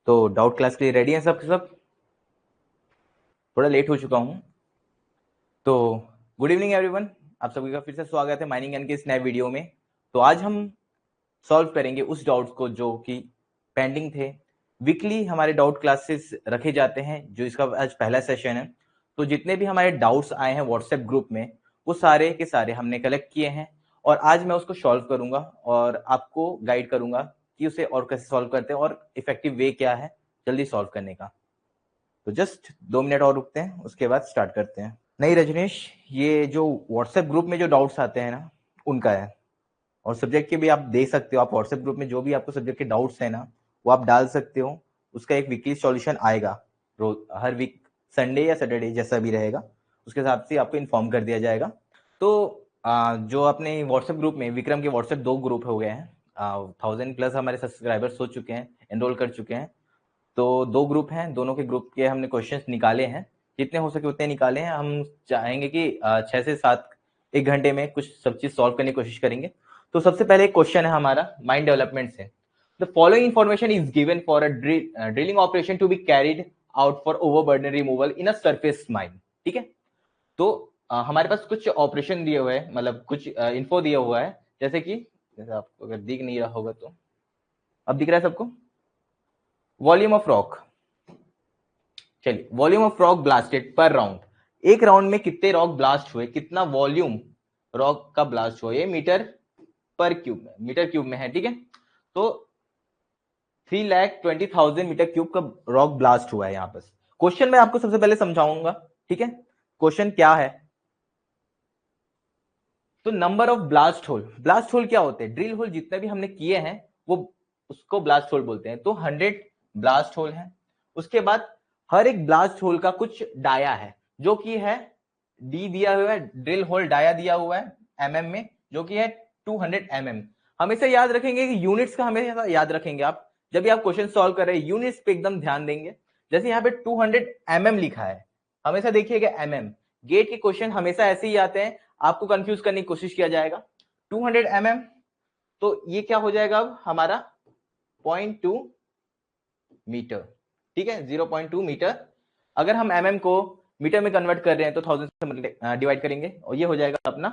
तो doubt class के लिए रेडी हैं सब? थोड़ा लेट हो चुका हूँ। तो गुड इवनिंग एवरीवन, आप सभी का फिर से स्वागत है माइनिंग एन के इस नए वीडियो में। तो आज हम सॉल्व करेंगे उस डाउट्स को जो कि पेंडिंग थे। वीकली हमारे डाउट क्लासेस रखे जाते हैं, जो इसका आज पहला सेशन है। तो जितने भी हमारे डाउट्स आए हैं व्हाट्सएप ग्रुप में, वो सारे के सारे हमने कलेक्ट किए हैं और आज मैं उसको सॉल्व करूंगा और आपको गाइड करूंगा कि उसे और कैसे सॉल्व करते हैं और इफेक्टिव वे क्या है जल्दी सॉल्व करने का। तो जस्ट 2 मिनट और रुकते हैं, उसके बाद स्टार्ट करते हैं। नहीं रजनीश, ये जो व्हाट्सएप ग्रुप में जो डाउट्स आते हैं ना, उनका है। और सब्जेक्ट के भी आप देख सकते हो, आप व्हाट्सएप ग्रुप में जो भी आपको सब्जेक्ट के डाउट्स है ना, वो आप डाल सकते हो। उसका एक वीकली सॉल्यूशन आएगा रोज, हर वीक संडे या सैटरडे जैसा भी रहेगा, उसके हिसाब से आपको इन्फॉर्म कर दिया जाएगा। तो जो अपने व्हाट्सएप ग्रुप में, विक्रम के व्हाट्सएप 2 ग्रुप हो गए हैं, 1000+ हमारे सब्सक्राइबर्स हो चुके हैं, एनरोल कर चुके हैं। तो 2 ग्रुप हैं, दोनों के ग्रुप के हमने क्वेश्चंस निकाले हैं, जितने हो सके उतने निकाले हैं। हम चाहेंगे कि 6 से 7 1 घंटे में कुछ सब चीज सॉल्व करने की कोशिश करेंगे। तो सबसे पहले एक क्वेश्चन है हमारा माइंड डेवलपमेंट से। The following information is given for a drilling operation to be carried out for overburden removal in a surface mine. ठीक है, तो हमारे पास कुछ ऑपरेशन दिए हुए हैं, मतलब कुछ इन्फो दिया हुआ है। जैसे कि आपको अगर दिख नहीं रहा होगा तो अब दिख रहा है सबको। वॉल्यूम ऑफ रॉक, चलिए, वॉल्यूम ऑफ रॉक ब्लास्टेड पर राउंड, एक राउंड में कितने रॉक ब्लास्ट हुए, कितना वॉल्यूम रॉक का ब्लास्ट हुआ, ये मीटर पर क्यूब में, मीटर क्यूब में है। ठीक है, तो 3,20,000 मीटर क्यूब का रॉक ब्लास्ट हुआ है यहाँ पर। क्वेश्चन मैं आपको सबसे पहले समझाऊंगा। ठीक है, क्वेश्चन क्या है। तो number of blast hole, blast hole क्या होते हैं, ड्रिल होल जितने भी हमने किए हैं वो उसको ब्लास्ट होल बोलते हैं। तो 100 ब्लास्ट होल है। उसके बाद हर एक ब्लास्ट होल का कुछ डाया है, जो कि है डी दिया हुआ है, ड्रिल होल डाया दिया हुआ है एमएम में, जो कि है 200 mm। हमेशा याद रखेंगे कि यूनिट्स का हमेशा याद रखेंगे। आप जब भी आप क्वेश्चन सॉल्व कर रहे हैं यूनिट्स पे एकदम ध्यान देंगे। जैसे यहाँ पे 200 mm लिखा है, हमेशा देखिएगा एमएम। गेट के क्वेश्चन हमेशा ऐसे ही आते हैं, आपको कंफ्यूज करने की कोशिश किया जाएगा। 200 mm, तो ये क्या हो जाएगा अब हमारा 0.2 मीटर। ठीक है, 0.2 मीटर। अगर हम mm को मीटर में कन्वर्ट कर रहे हैं तो 1000 से डिवाइड करेंगे और ये हो जाएगा अपना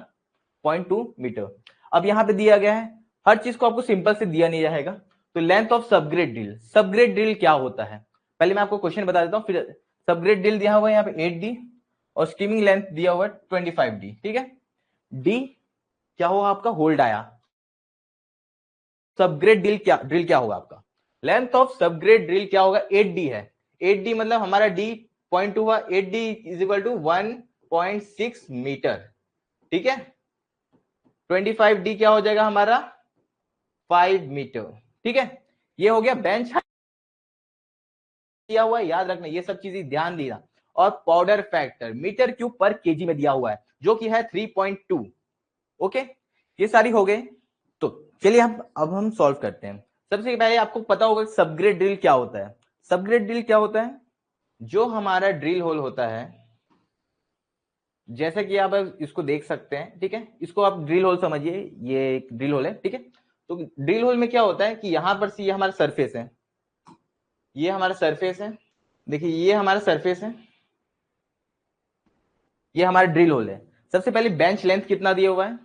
0.2 मीटर। अब यहाँ पे दिया गया है, हर चीज को आपको सिंपल से दिया नहीं जाएगा। तो length of subgrade drill, subgrade drill क्या होता है पहले मैं आपको क्वेश्चन बता देता हूँ, फिर सबग्रेड ड्रिल दिया हुआ है यहाँ पे 8D और स्टीमिंग लेंथ दिया हुआ है 25D। ठीक है, डी क्या होगा आपका, होल्ड आया। सबग्रेड ड्रिल क्या होगा आपका, लेंथ ऑफ सबग्रेड ड्रिल क्या होगा, 8D है। 8D मतलब हमारा D 0.2 हुआ, 8D is equal to 1.6 metre. ठीक है, 25D क्या हो जाएगा हमारा 5 मीटर। ठीक है, ये हो गया बेंच हाइट दिया हुआ है, याद रखना ये सब चीजें ध्यान देना। और पाउडर फैक्टर मीटर क्यूब पर केजी में दिया हुआ है, जो कि है 3.2। ओके, ये सारी हो गई। तो चलिए अब हम सॉल्व करते हैं। सबसे पहले आपको पता होगा सबग्रेड ड्रिल क्या होता है। सबग्रेड ड्रिल क्या होता है, जो हमारा ड्रिल होल होता है, जैसे कि आप इसको देख सकते हैं। ठीक है, इसको आप ड्रिल होल समझिए, ये एक ड्रिल होल है। ठीक है, तो ड्रिल होल में क्या होता है कि यहां पर से ये हमारा सरफेस है, ये हमारा सरफेस है। देखिए ये हमारा सरफेस है, ये हमारा ड्रिल होल है। सबसे पहले बेंच लेंथ कितना दिया हुआ है,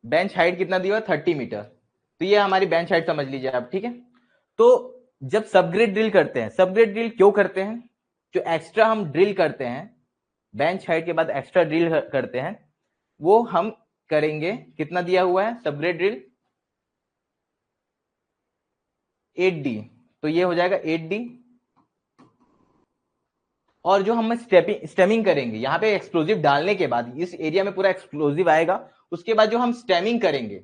बेंच हाइट कितना दिया हुआ है 30 मीटर। तो ये हमारी बेंच हाइट समझ लीजिए आप। ठीक है, तो जब सबग्रेड ड्रिल करते हैं, सबग्रेड ड्रिल क्यों करते हैं, जो एक्स्ट्रा हम ड्रिल करते हैं बेंच हाइट के बाद एक्स्ट्रा ड्रिल करते हैं, वो हम करेंगे। कितना दिया हुआ है सबग्रेड ड्रिल 8D, तो ये हो जाएगा 8D। और जो हम स्टेमिंग करेंगे, यहाँ पे एक्सप्लोजिव डालने के बाद इस एरिया में पूरा एक्सप्लोजिव आएगा। उसके बाद जो हम स्टेमिंग करेंगे,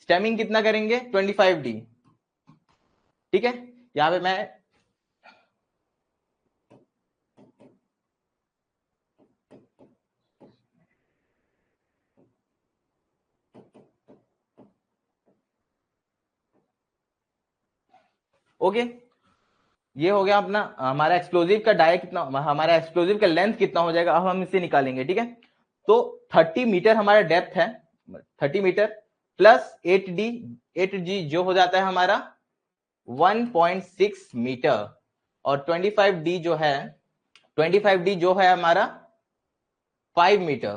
स्टेमिंग कितना करेंगे 25D। ठीक है, यहां पे मैं ओके, ये हो गया अपना हमारा एक्सप्लोजिव का डाया कितना, हमारा एक्सप्लोजिव का लेंथ कितना हो जाएगा, अब हम इसे निकालेंगे। ठीक है, तो 30 मीटर हमारा डेप्थ है, 30 मीटर। प्लस 8d, 8g जो हो जाता है हमारा 1.6 मीटर, और 25d जो है, 25d जो है हमारा 5 मीटर।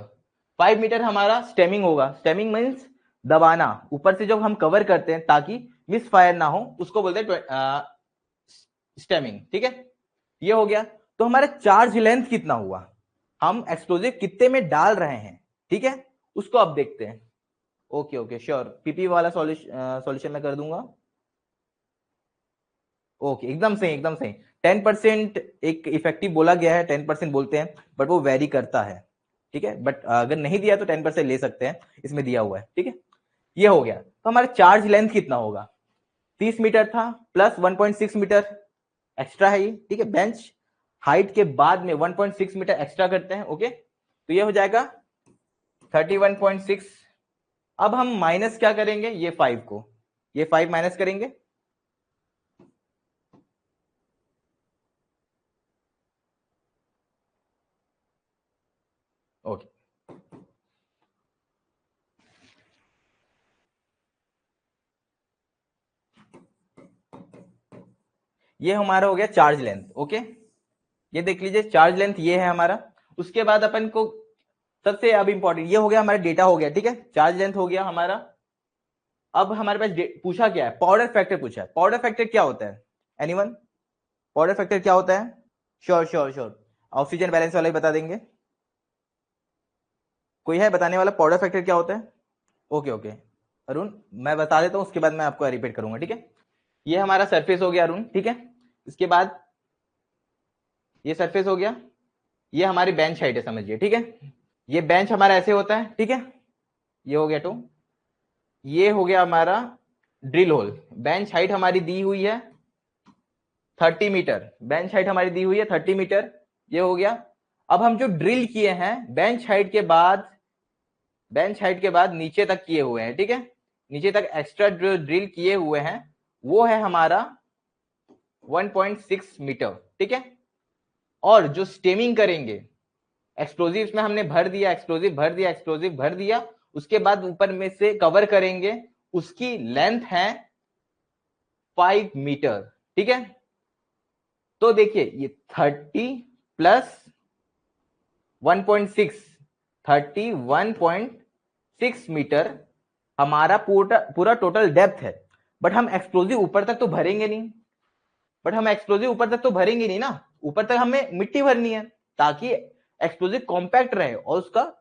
5 मीटर हमारा स्टेमिंग होगा। स्टेमिंग मीन्स दबाना, ऊपर से जब हम कवर करते हैं ताकि मिस फायर ना हो, उसको बोलते हैं स्टेमिंग। ठीक है, ये हो गया। तो हमारा चार्ज लेंथ कितना हुआ, हम एक्सप्लोजिव कितने में डाल रहे हैं, ठीक है, उसको अब देखते हैं। ओके ओके श्योर, पीपी वाला सॉल्यूशन मैं कर दूंगा। ओके, एकदम सही एकदम सही। 10% एक इफेक्टिव बोला गया है, 10% बोलते हैं, बट वो वेरी करता है। ठीक है, बट अगर नहीं दिया तो 10% ले सकते हैं, इसमें दिया हुआ है। ठीक है, ये हो गया। तो हमारा चार्ज लेंथ कितना होगा, 30 मीटर था, प्लस 1.6 मीटर एक्स्ट्रा है ये। ठीक है, बेंच हाइट के बाद में 1.6 मीटर एक्स्ट्रा करते हैं। ओके, तो ये हो जाएगा 31.6। अब हम माइनस क्या करेंगे, ये 5 को, ये 5 माइनस करेंगे। ओके, ये हमारा हो गया चार्ज लेंथ। ओके, ये देख लीजिए चार्ज लेंथ ये है हमारा। उसके बाद अपन को सबसे अब इंपॉर्टेंट ये हो गया, हमारा डेटा हो गया। ठीक है, चार्ज लेंथ हो गया हमारा। अब हमारे पास पूछा क्या है, पाउडर फैक्टर पूछा है। पाउडर फैक्टर क्या होता है, एनीवन, पाउडर फैक्टर क्या होता है? Sure sure sure, oxygen balance वाला ही बता देंगे। कोई है बताने वाला पाउडर फैक्टर क्या होता है? ओके ओके अरुण, मैं बता देता हूं, उसके बाद मैं आपको रिपीट करूंगा। ठीक है, ये हमारा सरफेस हो गया अरुण। ठीक है, इसके बाद ये सरफेस हो गया, ये हमारी बेंच हाइट है समझिए। ठीक है, ये बेंच हमारा ऐसे होता है। ठीक है, ये हो गया। तो ये हो गया हमारा ड्रिल होल। बेंच हाइट हमारी दी हुई है 30 मीटर, बेंच हाइट हमारी दी हुई है 30 मीटर, ये हो गया। अब हम जो ड्रिल किए हैं बेंच हाइट के बाद, बेंच हाइट के बाद नीचे तक किए हुए हैं। ठीक है, नीचे तक एक्स्ट्रा जो ड्रिल किए हुए हैं वो है हमारा 1.6 मीटर। ठीक है, और जो स्टेमिंग करेंगे, एक्सप्लोजिव में हमने भर दिया, एक्सप्लोजिव भर दिया, एक्सप्लोजिव भर दिया, उसके बाद ऊपर में से कवर करेंगे, उसकी लेंथ है 5 मीटर। ठीक है, तो देखिए ये 30 प्लस 1.6, 31.6 मीटर हमारा पूरा टोटल डेप्थ है। बट हम एक्सप्लोजिव ऊपर तक तो भरेंगे नहीं, बट हम एक्सप्लोजिव ऊपर तक तो भरेंगे नहीं ना, ऊपर तक हमें मिट्टी भरनी है ताकि एक्सप्लोजिव कॉम्पैक्ट रहे और उसका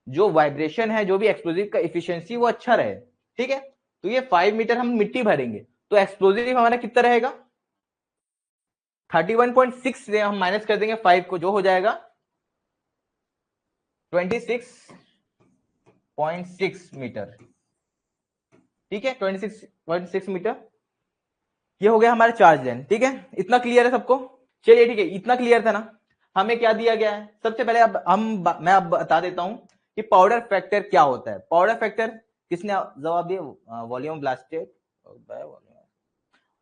जो वाइब्रेशन है, जो भी एक्सप्लोजिव का एफिशिएंसी वो अच्छा रहे। ठीक है, तो ये 5 मीटर हम मिट्टी भरेंगे, तो एक्सप्लोजिव हमारा कितना रहेगा, 31.6 से हम माइनस कर देंगे 5 को, जो हो जाएगा 26.6 मीटर। ठीक है, 26.6 मीटर, ये हो गया हमारा चार्ज लेंथ। ठीक है, इतना क्लियर है सबको? चलिए ठीक है, इतना क्लियर था ना। हमें क्या दिया गया है, सबसे पहले अब मैं अब बता देता हूं कि पाउडर फैक्टर क्या होता है। पाउडर फैक्टर किसने जवाब दिया, वॉल्यूम ब्लास्टेड।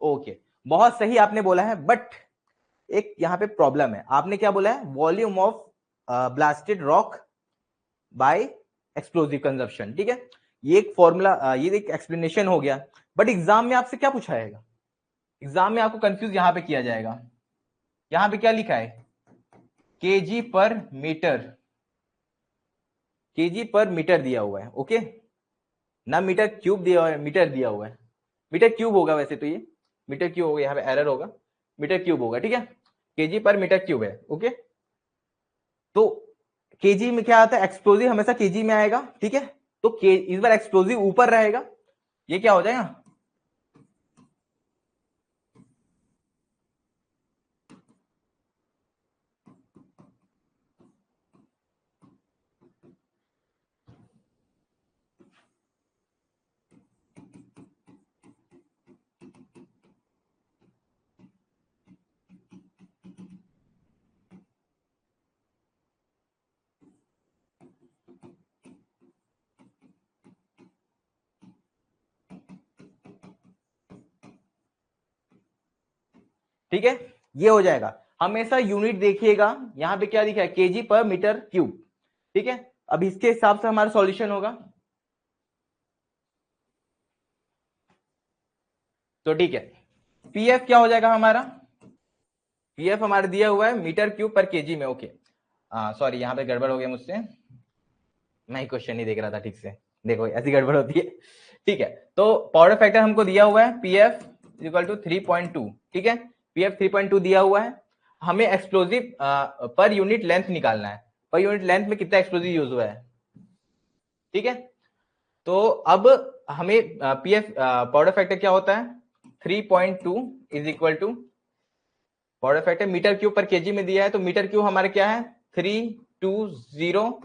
ओके, बहुत सही आपने बोला है, बट एक यहाँ पे प्रॉब्लम है। आपने क्या बोला है, volume of blasted rock by explosive consumption. ठीक है, ये एक फॉर्मूला, ये एक एक्सप्लेनेशन हो गया, बट एग्जाम में आपसे क्या पूछा जाएगा, एग्जाम में आपको कंफ्यूज यहां पे किया जाएगा। यहां पे क्या लिखा है, केजी पर मीटर, केजी पर मीटर दिया हुआ है। ओके, ना मीटर क्यूब दिया हुआ है, मीटर दिया हुआ है। मीटर क्यूब होगा वैसे तो, ये मीटर क्यूब होगा, यहाँ पे एरर होगा, मीटर क्यूब होगा। ठीक है, केजी पर मीटर क्यूब है। ओके, तो केजी में क्या आता है, एक्सप्लोजिव हमेशा केजी में आएगा। ठीक है, तो इस बार एक्सप्लोजिव ऊपर रहेगा, ये क्या हो जाएगा, ठीक है, ये हो जाएगा। हमेशा यूनिट देखिएगा, यहां पे क्या लिखा है, केजी पर मीटर क्यूब। ठीक है, अब इसके हिसाब से हमारा सॉल्यूशन होगा। तो ठीक है, पीएफ क्या हो जाएगा हमारा, पीएफ हमारा दिया हुआ है मीटर क्यूब पर केजी में। ओके, सॉरी यहाँ पे गड़बड़ हो गया मुझसे, मैं क्वेश्चन नहीं देख रहा था ठीक से, देखो ऐसी गड़बड़ होती है। ठीक है, तो पाउडर फैक्टर हमको दिया हुआ है पीएफ इक्वल टू 3.2, ठीक है, पीएफ 3.2 दिया हुआ है, हमें एक्सप्लोजिव पर यूनिट लेंथ निकालना है, पर यूनिट लेंथ में कितना एक्सप्लोजिव यूज हुआ है, ठीक है। तो अब हमें पीएफ पाउडर फैक्टर क्या होता है, 3.2 is equal to powder factor metre cube पर केजी में दिया है, तो मीटर क्यूब हमारे क्या है 320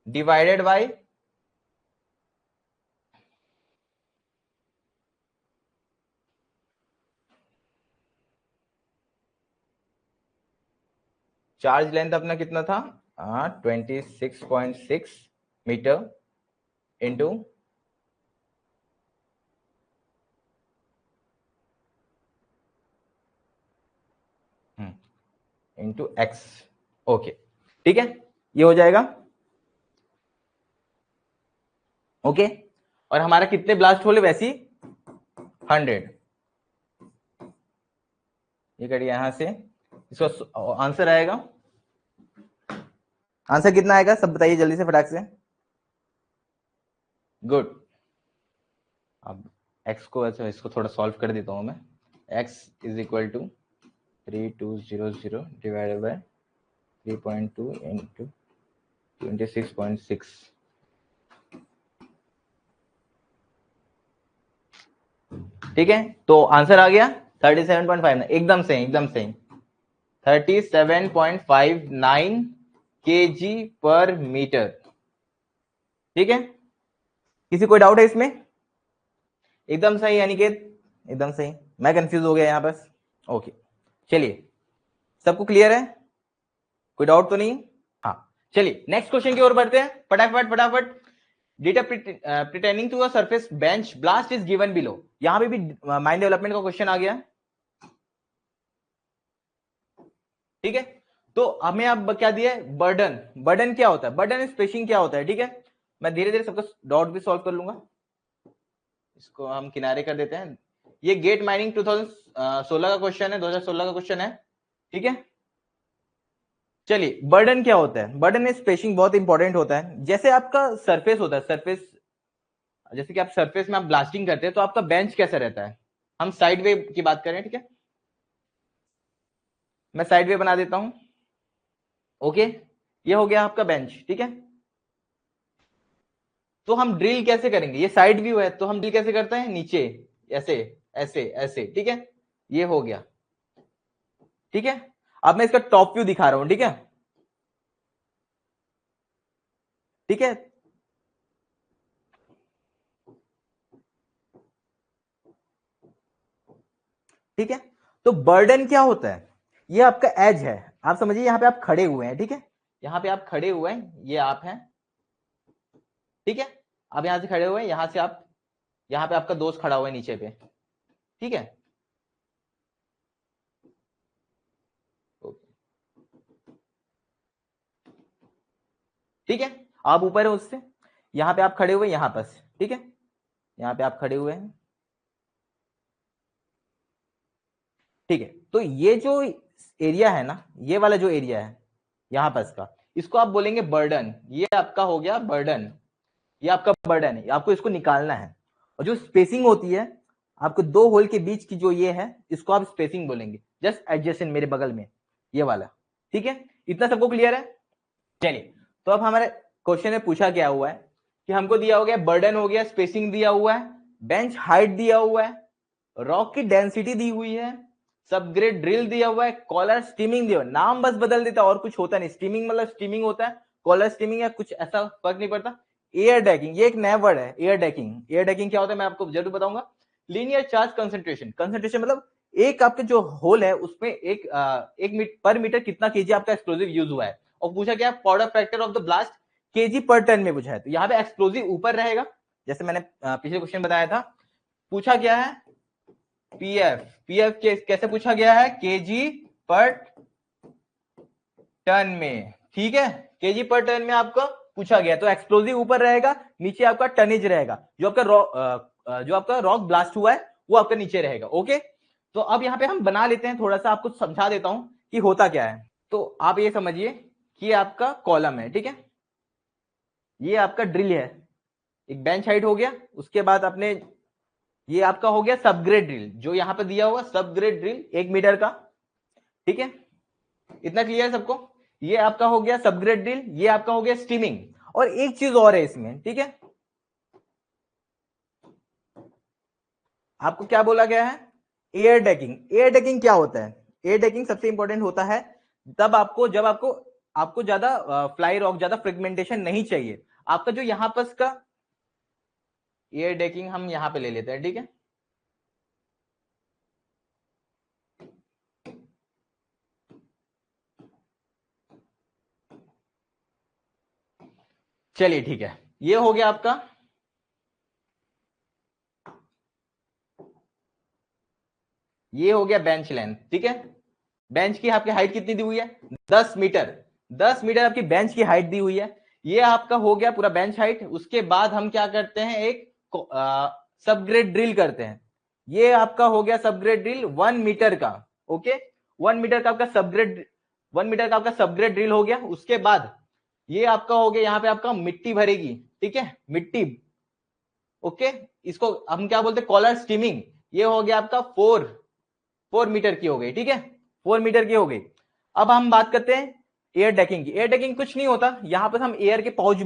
डिवाइडेड बाय चार्ज लेंथ अपना कितना था 26.6 मीटर इंटू एक्स। ओके, ठीक है, ये हो जाएगा। ओके, और हमारा कितने ब्लास्ट होले वैसी 100, ये करिए यहां से, इसका आंसर आएगा, आंसर कितना आएगा सब बताइए जल्दी से फटाक से। गुड, अब x को ऐसे इसको थोड़ा सॉल्व कर देता हूं मैं, x is equal to 3200 divided by 3.2 into 26.6, ठीक है, तो आंसर आ गया 37.59, एकदम सही एकदम सही, 37.59 केजी पर मीटर, ठीक है। किसी कोई डाउट है इसमें, एकदम सही अनिकेत, एकदम सही, मैं कंफ्यूज हो गया यहां पर। ओके, चलिए सबको क्लियर है, कोई डाउट तो नहीं। हाँ, चलिए नेक्स्ट क्वेश्चन की ओर बढ़ते हैं, फटाफट फटाफट। Data pertaining to a surface bench blast is given below, यहां पे भी माइन डेवलपमेंट का क्वेश्चन आ गया, ठीक है। तो हमें अब क्या दिया है, बर्डन, बर्डन क्या होता है, बर्डन स्पेसिंग क्या होता है, ठीक है। मैं धीरे धीरे सबका डॉट भी सॉल्व कर लूंगा, इसको हम किनारे कर देते हैं। ये गेट माइनिंग 2016 का क्वेश्चन है, 2016 का क्वेश्चन है, ठीक है। चलिए बर्डन क्या होता है, बर्डन स्पेसिंग बहुत इंपॉर्टेंट होता है। जैसे आपका सरफेस होता है, सरफेस जैसे कि आप सरफेस में आप ब्लास्टिंग करते हैं तो आपका बेंच कैसा रहता है, हम साइड वे की बात करें, ठीक है, मैं साइड वे बना देता हूं। ओके, ये हो गया आपका बेंच, ठीक है। तो हम ड्रिल कैसे करेंगे, ये साइड व्यू है, तो हम ड्रिल कैसे करते हैं, नीचे ऐसे ऐसे ऐसे, ठीक है, ये हो गया, ठीक है। अब मैं इसका टॉप व्यू दिखा रहा हूं, ठीक है, ठीक है। ठीक है, तो बर्डन क्या होता है, ये आपका एज है, आप समझिए यहां पे आप खड़े हुए हैं, ठीक है, यहां पे आप खड़े हुए हैं, ये आप हैं, ठीक है, आप यहां से खड़े हुए हैं, यहां से आप, यहां पे आपका दोस्त खड़ा हुआ है नीचे पे, ठीक है। ठीक है, आप ऊपर है उससे, यहां पे आप खड़े हुए यहां पर, ठीक है, यहां पे आप खड़े हुए हैं, ठीक है। तो ये जो एरिया है ना, ये वाला जो एरिया है यहां पर इसका, इसको आप बोलेंगे बर्डन, ये आपका हो गया बर्डन, ये आपका बर्डन है, आपको इसको निकालना है। और जो स्पेसिंग होती है आपको दो होल के बीच की जो ये है, इसको आप स्पेसिंग बोलेंगे, जस्ट एडजेसेंट मेरे बगल में ये वाला, ठीक है। इतना सबको क्लियर है। चलिए, तो अब हमारे क्वेश्चन में पूछा क्या हुआ है कि हमको दिया हो गया बर्डन हो गया, स्पेसिंग दिया हुआ है, बेंच हाइट दिया हुआ है, रॉक की डेंसिटी दी हुई है, सबग्रेड ड्रिल दिया हुआ है, कॉलर स्टीमिंग दिया हुआ है, नाम बस बदल देता और कुछ होता नहीं, स्टीमिंग मतलब स्टीमिंग होता है, कॉलर स्टीमिंग या कुछ ऐसा फर्क नहीं पड़ता। एयर डेकिंग, ये एक नया वर्ड है, एयर डेकिंग, एयर डेकिंग क्या होता है मैं आपको जरूर बताऊंगा। लीनियर चार्ज कंसंट्रेशन, कंसंट्रेशन मतलब एक आपके जो होल है उसमें एक पर मीटर कितना केजी आपका एक्सप्लोजिव यूज हुआ है, और पूछा क्या powder factor of the blast KG पर टन में पूछा है, तो यहाँ पे एक्सप्लोजिव ऊपर रहेगा, जैसे मैंने पिछले क्वेश्चन बताया था। पूछा क्या है पीएफ, पीएफ कैसे पूछा गया है, केजी पर टन में, ठीक है, केजी पर टन में आपको पूछा गया, तो एक्सप्लोजिव ऊपर रहेगा, नीचे आपका टनेज रहेगा, जो आपका जो आपका रॉक ब्लास्ट हुआ है वो आपका नीचे रहेगा। ओके, तो अब यहाँ पे हम बना लेते हैं, थोड़ा सा आपको समझा देता हूं कि होता क्या है। तो आप ये समझिए कि ये आपका कॉलम है, ठीक है, ये आपका ड्रिल है, एक बेंच हाइट हो गया, उसके बाद आपने ये आपका हो गया सबग्रेड ड्रिल, जो यहाँ पे दिया हुआ सबग्रेड ड्रिल 1 मीटर का, ठीक है, इतना क्लियर है सबको। ये आपका हो गया सबग्रेड ड्रिल, ये आपका हो गया स्टीमिंग। और एक चीज और है इसमें, ठीक है, आपको क्या बोला गया है, एयर डेकिंग। एयर डेकिंग क्या होता है, एयर डेकिंग सबसे इंपॉर्टेंट होता है तब आपको, जब आपको ज्यादा फ्लाई रॉक, ज्यादा फ्रेगमेंटेशन नहीं चाहिए। आपका जो यहां पर का एयर डेकिंग हम यहां पे ले लेते हैं, ठीक है, चलिए ठीक है, ये हो गया आपका, ये हो गया बेंच लेंथ, ठीक है। बेंच की आपकी हाइट कितनी दी हुई है, 10 मीटर, 10 मीटर आपकी बेंच की हाइट दी हुई है। ये आपका हो गया पूरा बेंच हाइट। उसके बाद हम क्या करते हैं, एक सबग्रेड ड्रिल करते हैं। ये आपका हो गया सबग्रेड ड्रिल 1 मीटर का। ओके, 1 मीटर का आपका सबग्रेड, 1 मीटर का आपका सबग्रेड ड्रिल हो गया। उसके बाद ये आपका हो गया, यहाँ पे आपका मिट्टी भरेगी, ठीक है, मिट्टी। ओके, इसको हम क्या बोलते हैं, कॉलर स्टीमिंग। ये हो गया आपका 4 मीटर की हो गई, ठीक है, 4 मीटर की हो गई। अब हम बात करते हैं एयर डेकिंग की। एयर डेकिंग कुछ नहीं होता, यहां पर हम एयर के पाउच,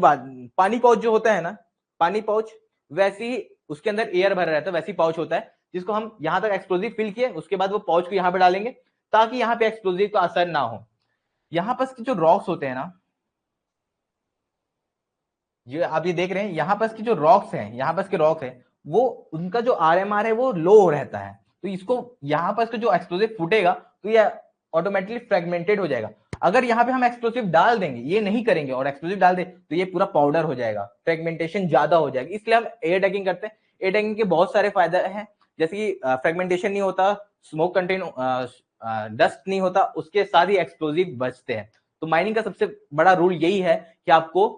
पानी पाउच जो होता है ना, पानी पाउच, वैसे ही उसके अंदर एयर भरा रहता है, वैसी पाउच होता है, जिसको हम यहां तक एक्सप्लोजिव फिल किए, उसके बाद वो पाउच को यहां पे डालेंगे ताकि यहां पे एक्सप्लोजिव का असर ना हो। यहां पर जो रॉक्स होते हैं ना, ये आप ये देख रहे हैं, यहां पर की जो रॉक्स हैं, यहां पर के रॉक्स हैं, वो उनका जो आरएमआर है वो लो रहता है। तो इसको यहां पर जो एक्सप्लोजिव फूटेगा तो ये ऑटोमेटिकली फ्रेगमेंटेड हो जाएगा। अगर यहाँ पे हम एक्सप्लोसिव डाल देंगे, ये नहीं करेंगे और एक्सप्लोसिव डाल दे, तो ये पूरा पाउडर हो जाएगा, फ्रेगमेंटेशन ज्यादा हो जाएगी। इसलिए हम एयर डैगिंग करते हैं। एयर डैगिंग के बहुत सारे फायदे हैं, जैसे कि फ्रेगमेंटेशन नहीं होता, स्मोक कंटेन, डस्ट नहीं होता, उसके साथ ही एक्सप्लोसिव बचते हैं। तो माइनिंग का सबसे बड़ा रूल यही है कि आपको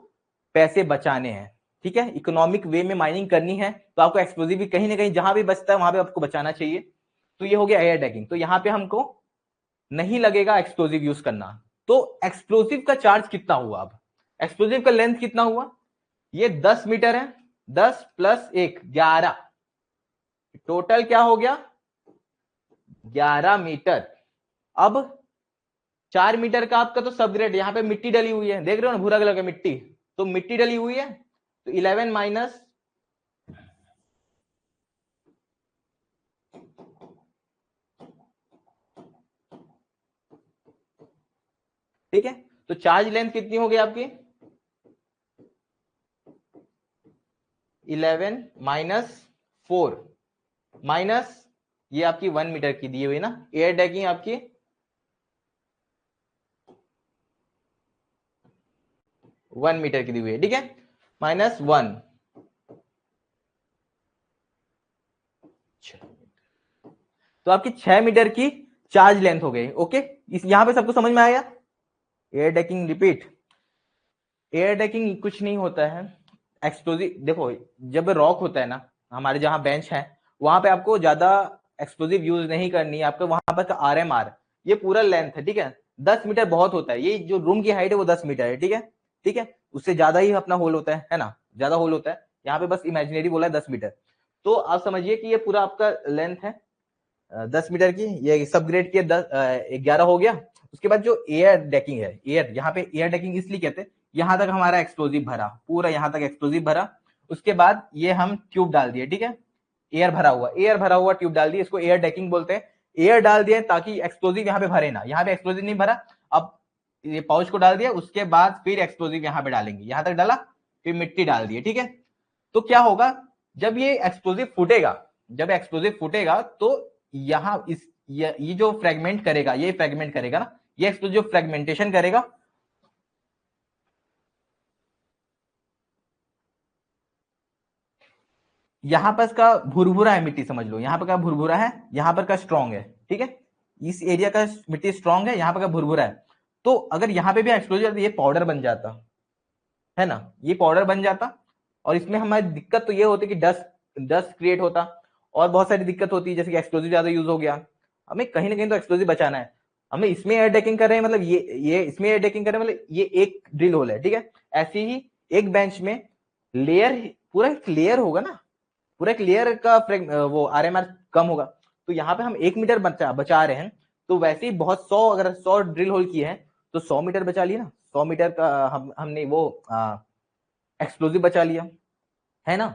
पैसे बचाने हैं, ठीक है, इकोनॉमिक वे में माइनिंग करनी है, तो आपको एक्सप्लोसिव भी कहीं ना कहीं जहां भी बचता है वहां पे आपको बचाना चाहिए। तो ये हो गया एयर डैगिंग। तो यहाँ पे हमको नहीं लगेगा एक्सप्लोसिव यूज करना। तो एक्सप्लोसिव का चार्ज कितना हुआ, अब एक्सप्लोसिव का लेंथ कितना हुआ, ये 10 मीटर है, 10 प्लस 1 11, टोटल क्या हो गया 11 मीटर। अब 4 मीटर का आपका तो सबग्रेड, यहां पे मिट्टी डली हुई है, देख रहे हो ना, भूरा कलर का मिट्टी, तो मिट्टी डली हुई है, तो 11 माइनस, ठीक है, तो चार्ज लेंथ कितनी हो गई आपकी 11 माइनस 4 माइनस ये आपकी 1 मीटर की दी हुई ना, एयर डैगिंग आपकी 1 मीटर की दी हुई है, ठीक है, माइनस 1, तो आपकी 6 मीटर की चार्ज लेंथ हो गई। ओके, इस यहां पे सबको समझ में आया। Air decking repeat, air decking कुछ नहीं होता है, एक्सप्लोजिव, देखो जब रॉक होता है ना, हमारे जहां बेंच है वहां पे आपको ज्यादा एक्सप्लोजिव यूज नहीं करनी है। आपका वहां पर आरएमआर ये पूरा लेंथ है, ठीक है, 10 मीटर बहुत होता है, ये जो रूम की हाइट है वो 10 मीटर है, ठीक है, ठीक है, उससे ज्यादा ही अपना होल होता है ना, ज्यादा होल होता है, यहाँ पे बस इमेजिनरी बोला है 10 मीटर। तो आप समझिए कि ये पूरा आपका लेंथ है 10 मीटर की, ये सब ग्रेड की 11 हो गया। उसके बाद जो एयर डेकिंग है, एयर, यहाँ पे एयर डेकिंग इसलिए कहते हैं, यहां तक हमारा एक्सप्लोजिव भरा, पूरा यहां तक एक्सप्लोजिव भरा, उसके बाद ये हम ट्यूब डाल दिए, ठीक है, एयर भरा हुआ, एयर भरा हुआ ट्यूब डाल दिए, इसको एयर डेकिंग बोलते हैं। एयर डाल दिए ताकि एक्सप्लोजिव यहाँ पे भरे ना, यहाँ पे एक्सप्लोजिव नहीं भरा, अब ये पाउच को डाल दिया, उसके बाद फिर एक्सप्लोजिव यहाँ पे डालेंगे, यहां तक डाला, फिर मिट्टी डाल दिए, ठीक है। तो क्या होगा, जब ये एक्सप्लोजिव फूटेगा, जब एक्सप्लोजिव फूटेगा तो यहां ये जो फ्रेगमेंट करेगा, ये फ्रेगमेंट करेगा ना, ये एक्सप्लोजिव फ्रेगमेंटेशन करेगा, यहां पर का भुरभुरा है मिट्टी, समझ लो यहां पर का भुरभुरा है, यहां पर का स्ट्रांग है, ठीक है, इस एरिया का मिट्टी स्ट्रांग है, यहां पर का भुरभुरा है। तो अगर यहां पे भी एक्सप्लोजर, ये पाउडर बन जाता है ना, ये पाउडर बन जाता, और इसमें हमारी दिक्कत तो ये होती कि डस्ट डस्ट क्रिएट होता और बहुत सारी दिक्कत होती है, जैसे कि एक्सप्लोजिव ज्यादा यूज हो गया। हमें कहीं ना कहीं तो एक्सप्लोजिव बचाना है। हमें इसमें एयर डेकिंग कर रहे हैं, मतलब ये इसमें एयर डेकिंग कर रहे हैं, मतलब ये एक ड्रिल होल है, ठीक है। ऐसे ही एक बेंच में लेयर, पूरा एक लेयर होगा ना, पूरा एक लेयर का वो आरएमआर कम होगा। तो यहाँ पे हम 1 मीटर बचा रहे हैं, तो वैसे ही बहुत 100, अगर 100 ड्रिल होल किए हैं तो 100 मीटर बचा लिया ना, 100 मीटर का हमने वो एक्सप्लोजिव बचा लिया, है ना।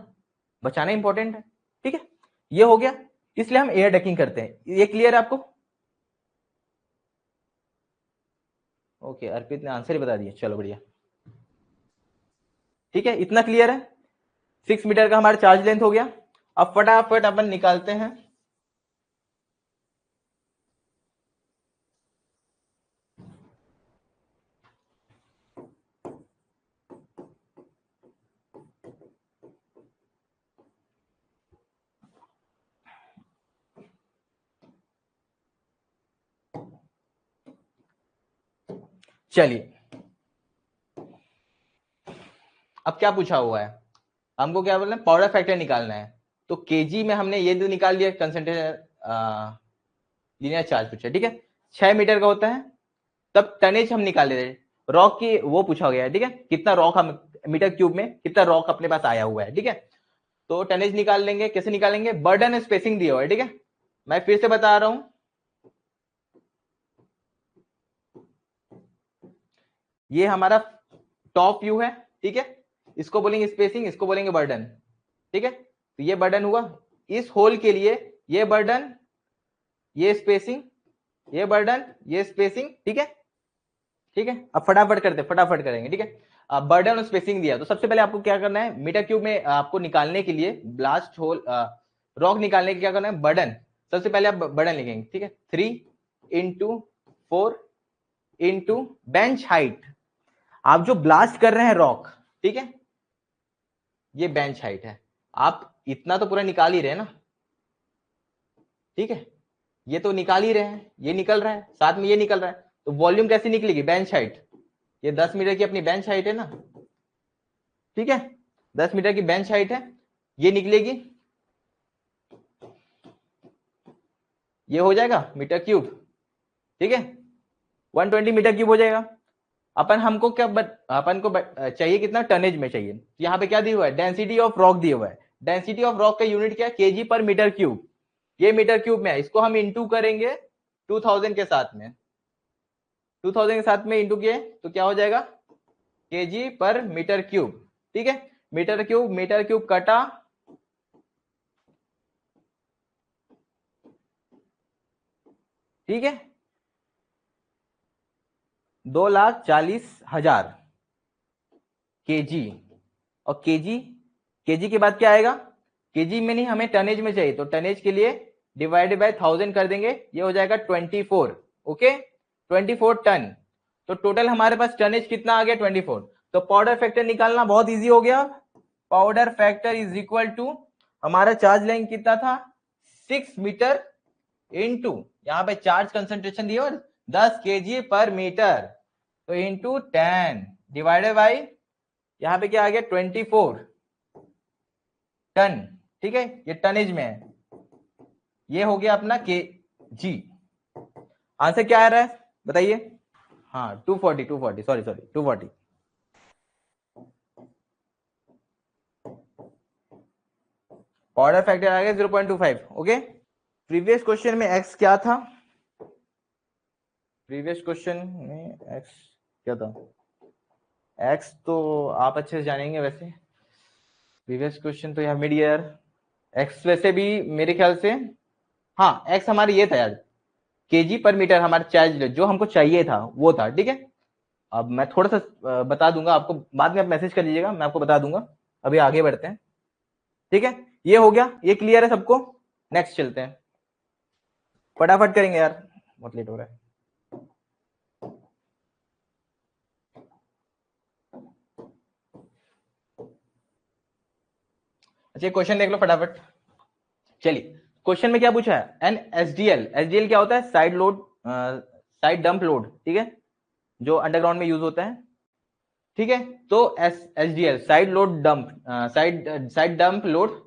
बचाना इंपॉर्टेंट है, ठीक है। ये हो गया, इसलिए हम एयर डेकिंग करते हैं। ये क्लियर है आपको? ओके, अर्पित ने आंसर ही बता दिया, चलो बढ़िया, ठीक है। इतना क्लियर है? 6 मीटर का हमारा चार्ज लेंथ हो गया। अब फटाफट अपन निकालते हैं चलिए, अब क्या पूछा हुआ है हमको, क्या बोलना है, पाउडर फैक्टर निकालना है। तो केजी में हमने ये तो निकाल लिया, कंसंट्रेशन लीनियर चार्ज पूछा, ठीक है। 6 मीटर का होता है। तब टनेज हम निकाल ले रहे, रॉक की वो पूछा गया है, ठीक है। कितना रॉक हम मीटर क्यूब में कितना रॉक अपने पास आया हुआ है, ठीक है। तो टनेज निकाल लेंगे, कैसे निकालेंगे, बर्डन स्पेसिंग दिया हुआ है, ठीक है। मैं फिर से बता रहा हूं, ये हमारा टॉप व्यू है, ठीक है। इसको बोलेंगे स्पेसिंग, इसको बोलेंगे बर्डन, ठीक है। तो ये बर्डन हुआ इस होल के लिए, ये बर्डन, ये स्पेसिंग, ये बर्डन, ये स्पेसिंग, ठीक है, ठीक है। अब फटाफट करते, फटाफट करेंगे, ठीक है। बर्डन और स्पेसिंग दिया, तो सबसे पहले आपको क्या करना है, मीटर क्यूब में आपको निकालने के लिए ब्लास्ट होल रॉक निकालने के क्या करना है, बर्डन। सबसे पहले आप बर्डन लिखेंगे, ठीक है। 3 × 4 × बेंच हाइट। आप जो ब्लास्ट कर रहे हैं रॉक, ठीक है, ये बेंच हाइट है। आप इतना तो पूरा निकाल ही रहे हैं ना, ठीक है। ये तो निकाल ही रहे हैं, ये निकल रहा है, साथ में ये निकल रहा है। तो वॉल्यूम कैसे निकलेगी, बेंच हाइट। ये 10 मीटर की अपनी बेंच हाइट है ना, ठीक है। 10 मीटर की बेंच हाइट है, ये निकलेगी, ये हो जाएगा मीटर क्यूब, ठीक है। 120 मीटर क्यूब हो जाएगा। अपन हमको क्या अपन को चाहिए कितना, टनेज में चाहिए। यहाँ पे क्या दिया हुआ है, डेंसिटी ऑफ रॉक दिया हुआ है। डेंसिटी ऑफ रॉक का यूनिट क्या है, केजी पर मीटर क्यूब। ये मीटर क्यूब में है, इसको हम इंटू करेंगे 2000 के साथ में, 2000 के साथ में इंटू किए तो क्या हो जाएगा, केजी पर मीटर क्यूब, ठीक है। मीटर क्यूब कटा, ठीक है, 2,40,000 केजी। और केजी के बाद क्या आएगा, केजी में नहीं, हमें टनेज में चाहिए, तो टनेज के लिए डिवाइडेड बाय 1000 कर देंगे, ये हो जाएगा 24, ओके, 24 टन। तो टोटल हमारे पास टनेज कितना आ गया, 24। तो पाउडर फैक्टर निकालना बहुत इजी हो गया। Powder factor is equal to, हमारा चार्ज लेंथ कितना था, 6 मीटर इंटू, यहाँ पे चार्ज कंसेंट्रेशन दिया 10 केजी पर मीटर, तो इंटू 10 डिवाइडेड बाई, यहाँ पे क्या आ गया, 24 टन, ठीक है। ये टनेज में है, ये हो गया अपना के जी। आंसर क्या आ रहा है बताइए, हाँ 240, सॉरी 240। ऑर्डर फैक्टर आ गया 0.25, ओके। प्रीवियस क्वेश्चन में एक्स क्या था, प्रीवियस क्वेश्चन में एक्स क्या था, एक्स तो आप अच्छे से जानेंगे वैसे, प्रीवियस क्वेश्चन तो यार मिड ईयर, एक्स वैसे भी मेरे ख्याल से, हाँ एक्स हमारे ये था यार, केजी पर मीटर हमारा चार्ज जो हमको चाहिए था वो था, ठीक है। अब मैं थोड़ा सा बता दूंगा आपको, बाद में आप मैसेज कर दीजिएगा, मैं आपको बता दूंगा। अभी आगे बढ़ते हैं, ठीक है। ये हो गया, ये क्लियर है सबको, नेक्स्ट चलते हैं, फटाफट करेंगे यार, बहुत लेट हो रहा है। अच्छा क्वेश्चन देख लो फटाफट। चलिए, क्वेश्चन में क्या पूछा है, एन एसडीएल क्या होता है, side load, side dump load, ठीक है, जो अंडरग्राउंड में यूज होता है, ठीक है। तो SDL side load dump, side dump load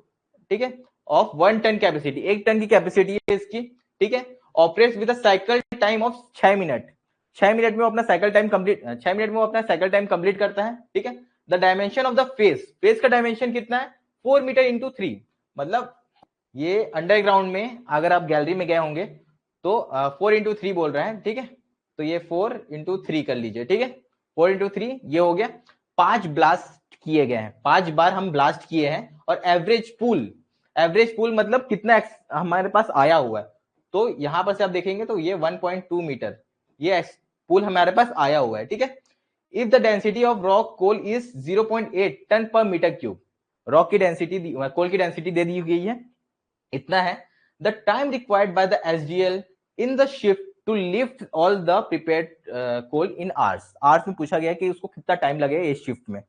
ठीक है, ऑफ 1 टन कैपेसिटी, 1 टन की कैपेसिटी है इसकी, ठीक है। Operates with a cycle time of 6 minute, 6 minute में वो अपना साइकिल टाइम कंप्लीट, 6 मिनट में वो अपना साइकिल टाइम कंप्लीट करता है, ठीक है। The dimension of the face, face का डायमेंशन कितना है, 4 मीटर इंटू 3, मतलब ये अंडरग्राउंड में अगर आप गैलरी में गए होंगे तो 4 इंटू 3 बोल रहे हैं, ठीक है। तो ये 4 इंटू 3 कर लीजिए, ठीक है, 4 इंटू 3 ये हो गया। 5 ब्लास्ट किए गए हैं, 5 बार हम ब्लास्ट किए हैं, और एवरेज पूल, एवरेज पूल मतलब कितना हमारे पास आया हुआ है, तो यहां पर से आप देखेंगे तो ये 1.2 मीटर ये पूल हमारे पास आया हुआ है, ठीक है। If the density of rock coal is 0.8 ton per metre cube, rock की डेंसिटी, कोल की डेंसिटी दे दी गई है, इतना है। The time required by the SDL in the shift to lift all the prepared coal in hours, hours में पूछा गया कि उसको कितना टाइम लगेगा इस शिफ्ट में,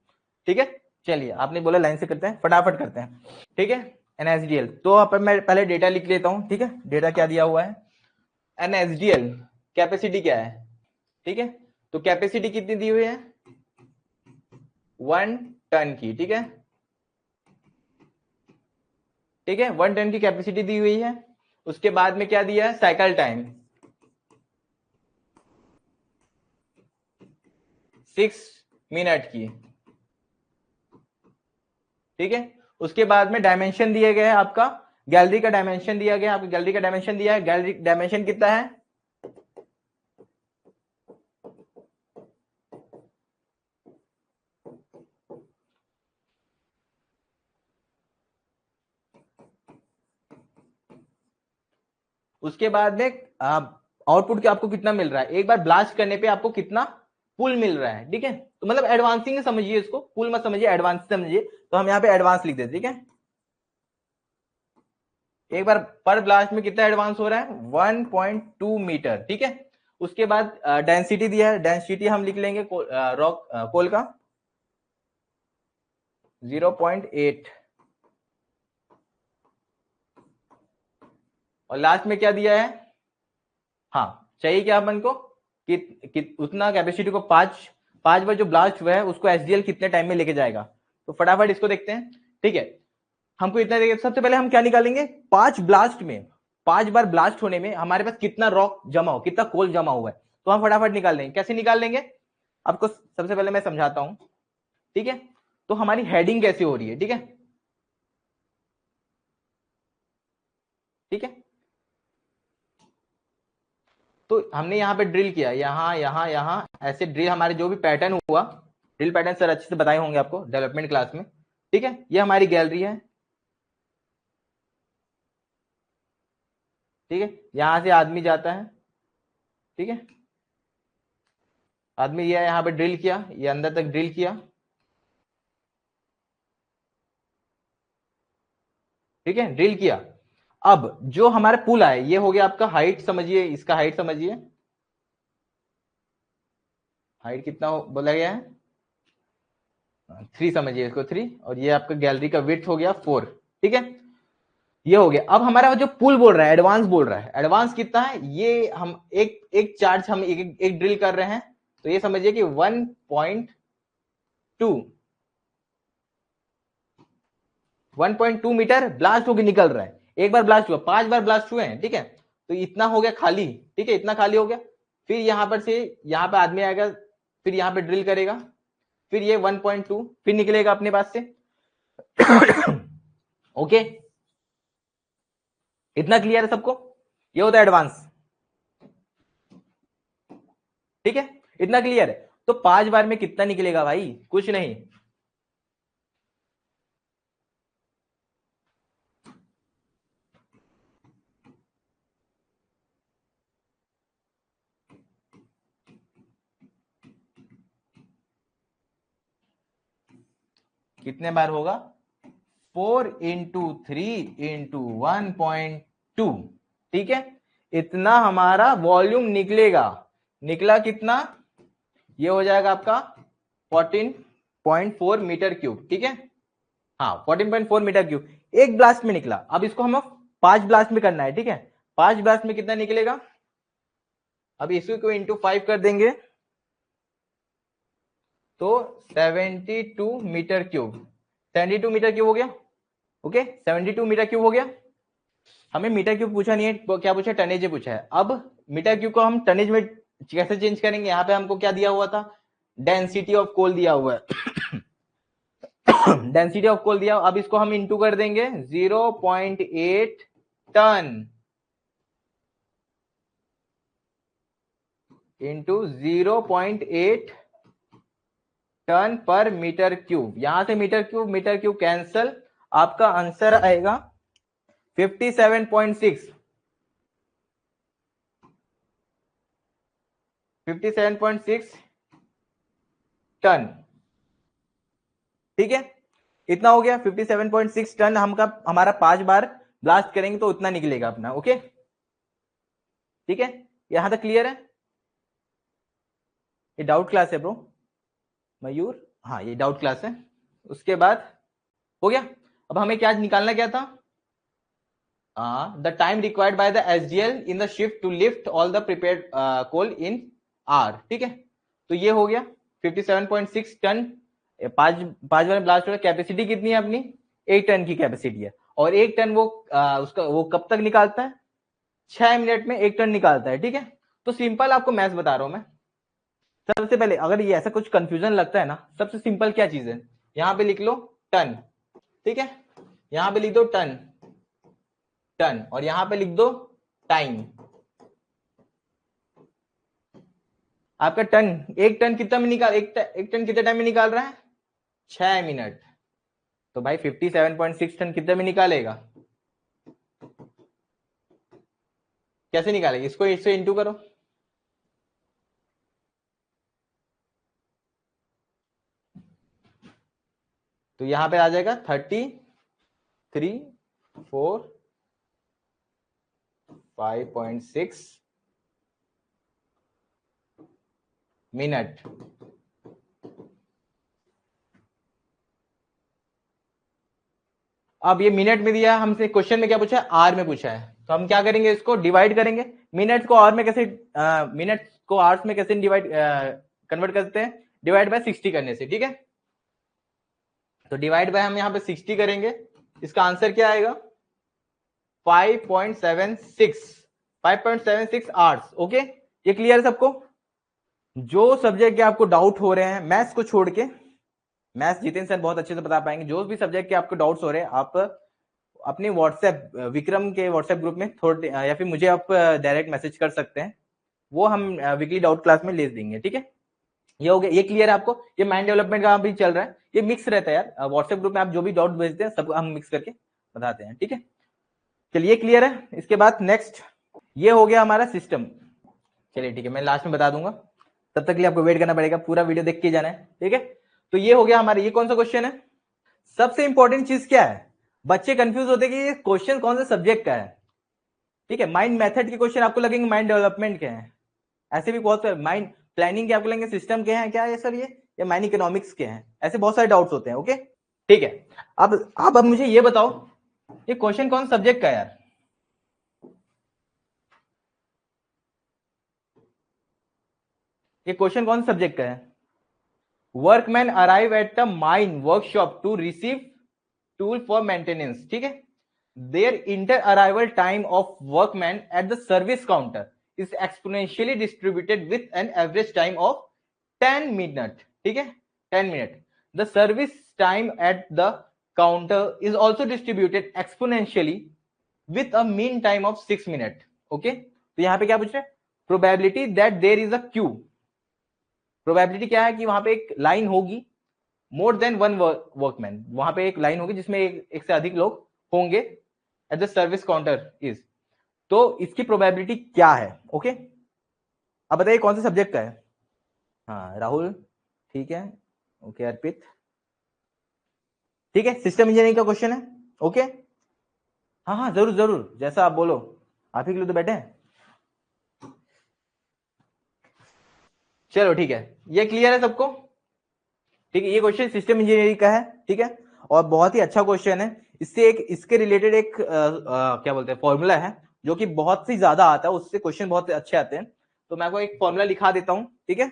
ठीक है। चलिए, आपने बोला लाइन से करते हैं, फटाफट करते हैं, ठीक है। एनएसडीएल, तो अपन मैं पहले डेटा लिख लेता हूं, ठीक है। डेटा क्या दिया हुआ है, एनएसडीएल कैपेसिटी क्या है, ठीक है। तो कैपेसिटी कितनी दी हुई है, 1 टन की, ठीक है, ठीक है, 1 टन की कैपेसिटी दी हुई है। उसके बाद में क्या दिया है, साइकिल टाइम 6 मिनट की, ठीक है। उसके बाद में डायमेंशन दिए गए हैं, आपका गैलरी का डायमेंशन दिया गया, आपको गैलरी का डायमेंशन दिया है, गैलरी डायमेंशन कितना है, उसके बाद में आउटपुट के आपको कितना मिल रहा है, एक बार ब्लास्ट करने पे आपको कितना पुल मिल रहा है, ठीक है। तो मतलब एडवांसिंग समझिए इसको, पुल मत समझिए, एडवांस समझिए, तो हम यहाँ पे एडवांस लिख देते, ठीक है। एक बार पर ब्लास्ट में कितना एडवांस हो रहा है, 1.2 मीटर, ठीक है। उसके बाद डेंसिटी दिया है, डेंसिटी हम लिख लेंगे रॉक कोल का 0.8, और लास्ट में क्या दिया है, हाँ चाहिए क्या अपन को कि उतना कैपेसिटी को 5 बार जो ब्लास्ट हुआ है उसको एसडीएल कितने टाइम में लेके जाएगा। तो फटाफट इसको देखते हैं, ठीक है। हमको इतना देखिए, सबसे पहले हम क्या निकालेंगे, 5 ब्लास्ट में, 5 बार ब्लास्ट होने में हमारे पास कितना रॉक जमा हो, कितना कोल जमा हुआ है, तो हम फटाफट निकाल लेंगे। कैसे निकाल लेंगे, आपको सबसे पहले मैं समझाता हूं, ठीक है। तो हमारी हेडिंग कैसे हो रही है, ठीक है, ठीक है। तो हमने यहाँ पे ड्रिल किया, यहाँ यहाँ यहाँ ऐसे ड्रिल, हमारे जो भी पैटर्न हुआ, ड्रिल पैटर्न सर अच्छे से बताए होंगे आपको डेवलपमेंट क्लास में, ठीक है। ये हमारी गैलरी है, ठीक है, यहां से आदमी जाता है, ठीक है, आदमी ये यहाँ पे ड्रिल किया, ये अंदर तक ड्रिल किया, ठीक है, ड्रिल किया। अब जो हमारा पुल आए, ये हो गया आपका हाइट, समझिए इसका हाइट समझिए, हाइट कितना बोला गया है, 3 समझिए इसको, 3, और ये आपका गैलरी का विड्थ हो गया 4, ठीक है। ये हो गया। अब हमारा जो पुल बोल रहा है, एडवांस बोल रहा है, एडवांस कितना है, ये हम एक एक चार्ज हम एक ड्रिल कर रहे हैं, तो ये समझिए कि 1.2 मीटर ब्लास्ट होकर निकल रहा है, एक बार ब्लास्ट हुआ, 5 बार ब्लास्ट हुए हैं, ठीक है। तो इतना हो गया खाली, ठीक है, इतना खाली हो गया। फिर यहां पर से यहां पे आदमी आएगा, फिर यहां पे ड्रिल करेगा, फिर ये 1.2 फिर निकलेगा अपने पास से। ओके, इतना क्लियर है सबको, ये होता है एडवांस, ठीक है, इतना क्लियर है। तो 5 बार में कितना निकलेगा भाई, कुछ नहीं, कितने बार होगा, 4 × 3 × 1.2, ठीक है, इतना हमारा वॉल्यूम निकलेगा। निकला कितना, ये हो जाएगा आपका 14.4 मीटर क्यूब, ठीक है, हाँ 14.4 मीटर क्यूब एक ब्लास्ट में निकला। अब इसको हम 5 ब्लास्ट में करना है, ठीक है, 5 ब्लास्ट में कितना निकलेगा, अब इसको इंटू 5 कर देंगे तो 72 मीटर क्यूब, 72 मीटर क्यूब हो गया, ओके 72 मीटर क्यूब हो गया। हमें मीटर क्यूब पूछा नहीं है, क्या पूछा, टनेज पूछा है। अब मीटर क्यूब को हम टनेज में कैसे चेंज करेंगे, यहाँ पे हमको क्या दिया हुआ था, डेंसिटी ऑफ कोल दिया हुआ है डेंसिटी ऑफ कोल दिया। अब इसको हम इंटू कर देंगे 0.8 ton into 0.8 ton per metre cube. यहां से मीटर क्यूब कैंसल, आपका आंसर आएगा 57.6 टन। ठीक है, इतना हो गया 57.6 टन। हमारा 5 बार ब्लास्ट करेंगे तो उतना निकलेगा अपना। ओके ठीक है, यहां तक क्लियर है? ये डाउट क्लास है ब्रो मयूर, हाँ ये डाउट क्लास है। उसके बाद हो गया। अब हमें क्या निकालना, क्या था, the time required by the SDL in the shift to lift all the prepared coal in hour. ठीक है, तो ये हो गया 57.6 टन। पांच बार ब्लास्ट हो गया। कैपेसिटी कितनी है अपनी, 1 टन की कैपेसिटी है। और 1 टन वो कब तक निकालता है, 6 मिनट में 1 टन निकालता है। ठीक है, तो सिंपल आपको मैथ्स बता रहा हूं मैं। सबसे पहले अगर ये ऐसा कुछ कंफ्यूजन लगता है ना, सबसे सिंपल क्या चीज है, यहां पे लिख लो टन। ठीक है, यहां पे लिख दो टन टन, और यहां पे लिख दो टाइम। आपका टन, 1 टन कितना में निकाल, एक टन कितने टाइम में निकाल रहा है, 6 मिनट। तो भाई 57.6 टन कितने में निकालेगा, कैसे निकालेगा, इसको इससे इंटू करो। तो यहां पे आ जाएगा 33,4,5.6 मिनट। अब ये मिनट में दिया, हमसे क्वेश्चन में क्या पूछा है, आर में पूछा है। तो हम क्या करेंगे, इसको डिवाइड करेंगे। मिनट को आर में कैसे, मिनट को आवर्स में कैसे डिवाइड कन्वर्ट करते हैं, डिवाइड बाय 60 करने से। ठीक है, तो डिवाइड बाय हम यहाँ पे 60 करेंगे, इसका आंसर क्या आएगा 5.76 आवर्स। ओके, ये क्लियर है सबको? जो सब्जेक्ट के आपको डाउट हो रहे हैं मैथ्स को छोड़ के, मैथ्स जितेंद्र सर बहुत अच्छे से बता पाएंगे, जो भी सब्जेक्ट के आपको डाउट्स हो रहे हैं आप अपने व्हाट्सएप, विक्रम के व्हाट्सएप ग्रुप में थोड़े, या फिर मुझे आप डायरेक्ट मैसेज कर सकते हैं, वो हम वीकली डाउट क्लास में ले देंगे। ठीक है, ये हो गया, ये क्लियर है आपको? ये माइंड डेवलपमेंट का भी चल रहा है, ये मिक्स रहता है यार। व्हाट्सएप ग्रुप में आप जो भी डाउट भेजते हैं सब हम मिक्स करके बताते हैं। ठीक है, चलिए क्लियर है। इसके बाद नेक्स्ट, ये हो गया हमारा सिस्टम। चलिए ठीक है, मैं लास्ट में बता दूंगा, तब तक के लिए आपको वेट करना पड़ेगा, पूरा वीडियो देख के जाना है। ठीक है, तो ये हो गया हमारे, ये कौन सा क्वेश्चन है। सबसे इंपॉर्टेंट चीज क्या है, बच्चे कंफ्यूज होते हैं कि ये क्वेश्चन कौन से सब्जेक्ट का है। ठीक है, माइंड मेथड के क्वेश्चन आपको लगेंगे माइंड डेवलपमेंट के हैं, ऐसे भी बहुत सारे माइंड प्लानिंग के आपको लगेंगे सिस्टम के हैं क्या ये सर, ये माइंड इकोनॉमिक्स के हैं, ऐसे बहुत सारे डाउट्स होते हैं। ओके ठीक है, अब मुझे ये बताओ, ये क्वेश्चन कौन सब्जेक्ट का है यार, ये क्वेश्चन कौन सब्जेक्ट का है। Workman arrive at the mine workshop to receive tool for maintenance. ठीक है, their inter arrival time of workman at the service counter is exponentially distributed with an average time of 10 minute. ठीक है, 10 minute. The service time at the counter is also distributed exponentially with a mean time of 6 minute. Okay, तो यहां पे क्या पूछ रहे हैं, probability that there is a Q. Probability क्या है कि वहां पे एक लाइन होगी, मोर देन वन वर्कमैन, वहां पे एक लाइन होगी जिसमें एक से अधिक लोग होंगे eight the service counter is, तो इसकी प्रोबेबिलिटी क्या है। ओके, अब बताइए कौन से सब्जेक्ट का है। हाँ राहुल, ठीक है, ओके अर्पित, ठीक है, सिस्टम इंजीनियरिंग का क्वेश्चन है। ओके, हाँ हाँ जरूर जरूर, जैसा आप बोलो, आप ही के लिए तो बैठे हैं। चलो ठीक है, ये क्लियर है सबको? ठीक है, ये क्वेश्चन सिस्टम इंजीनियरिंग का है। ठीक है, और बहुत ही अच्छा क्वेश्चन है। इससे एक इसके रिलेटेड एक क्या बोलते हैं फॉर्मूला है जो कि बहुत ही ज्यादा आता है, उससे क्वेश्चन बहुत अच्छे आते हैं। तो मैं आपको एक फॉर्मूला लिखा देता हूं। ठीक है,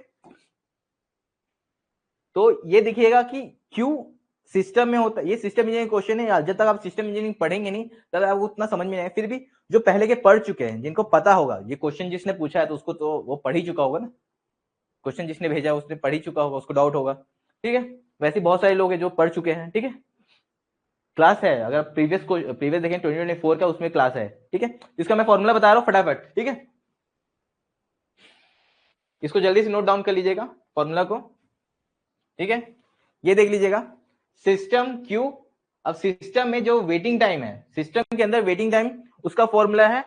तो ये देखिएगा कि Q सिस्टम में होता है, ये सिस्टम इंजीनियरिंग क्वेश्चन है यार, जब तक आप सिस्टम इंजीनियरिंग पढ़ेंगे नहीं तब आपको उतना समझ में नहीं आएगा। फिर भी जो पहले के पढ़ चुके हैं, जिनको पता होगा ये क्वेश्चन जिसने पूछा है तो उसको तो वो पढ़ ही चुका होगा ना, क्वेश्चन जिसने भेजा है उसने पढ़ ही चुका होगा, उसको डाउट होगा, ठीक है। वैसे बहुत सारे लोग हैं जो पढ़ चुके हैं, ठीक है। क्लास है, अगर प्रीवियस देखें 2024 का, उसमें क्लास है, ठीक है। इसका मैं फॉर्मूला बता रहा हूँ फटाफट, ठीक है। इसको जल्दी से नोट डाउन कर लीजिएगा फॉर्मूला को, ठीक है। ये देख लीजिएगा, सिस्टम क्यू। अब सिस्टम में जो वेटिंग टाइम है, सिस्टम के अंदर वेटिंग टाइम, उसका फॉर्मूला है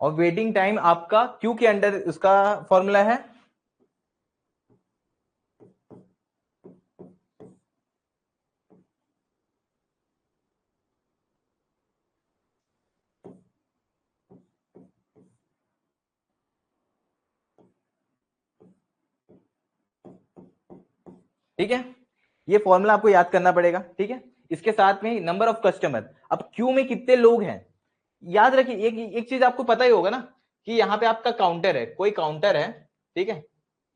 और वेटिंग टाइम आपका क्यू के अंडर उसका फॉर्मूला है ठीक है। ये फॉर्मूला आपको याद करना पड़ेगा, ठीक है। इसके साथ में नंबर ऑफ कस्टमर, अब क्यू में कितने लोग हैं, याद रखिए। एक एक चीज आपको पता ही होगा ना कि यहाँ पे आपका काउंटर है, कोई काउंटर है, ठीक है,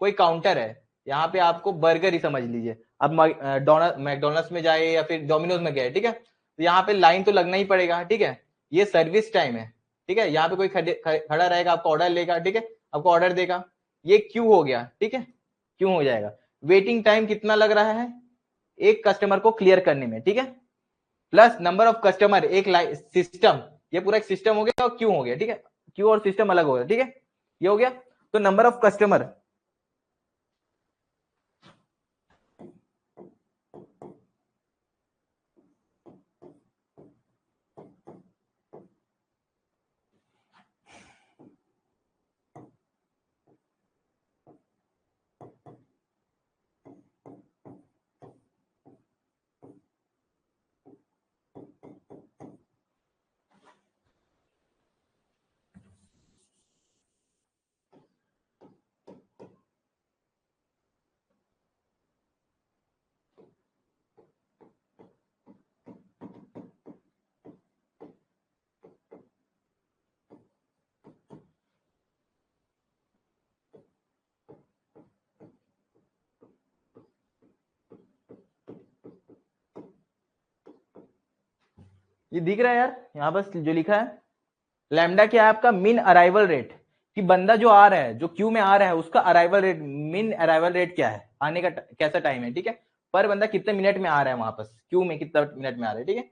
कोई काउंटर है। यहाँ पे आपको बर्गर ही समझ लीजिए, अब मैकडोनल्ड्स में जाए या फिर डोमिनोज में गए, ठीक है, तो यहाँ पे लाइन तो लगना ही पड़ेगा, ठीक है। ये सर्विस टाइम है, ठीक है। यहाँ पे कोई खड़ा रहेगा, आपको ऑर्डर लेगा, ठीक है, आपको ऑर्डर देगा, ये क्यू हो गया, ठीक है, क्यू हो जाएगा। वेटिंग टाइम कितना लग रहा है एक कस्टमर को क्लियर करने में, ठीक है, प्लस नंबर ऑफ कस्टमर, एक सिस्टम, ये पूरा एक सिस्टम हो गया और क्यू हो गया, ठीक है। क्यू और सिस्टम अलग हो गया, ठीक है, ये हो गया। तो नंबर ऑफ कस्टमर, ये दिख रहा है यार, यहां बस जो लिखा है लैम्डा क्या है आपका, मीन अराइवल रेट, कि बंदा जो आ रहा है, जो क्यू में आ रहा है, उसका arrival rate, mean arrival rate क्या है, आने का कैसा टाइम है, ठीक है। पर बंदा कितने मिनट में आ रहा है वापस, क्यू में कितना मिनट में आ रहा है, ठीक है।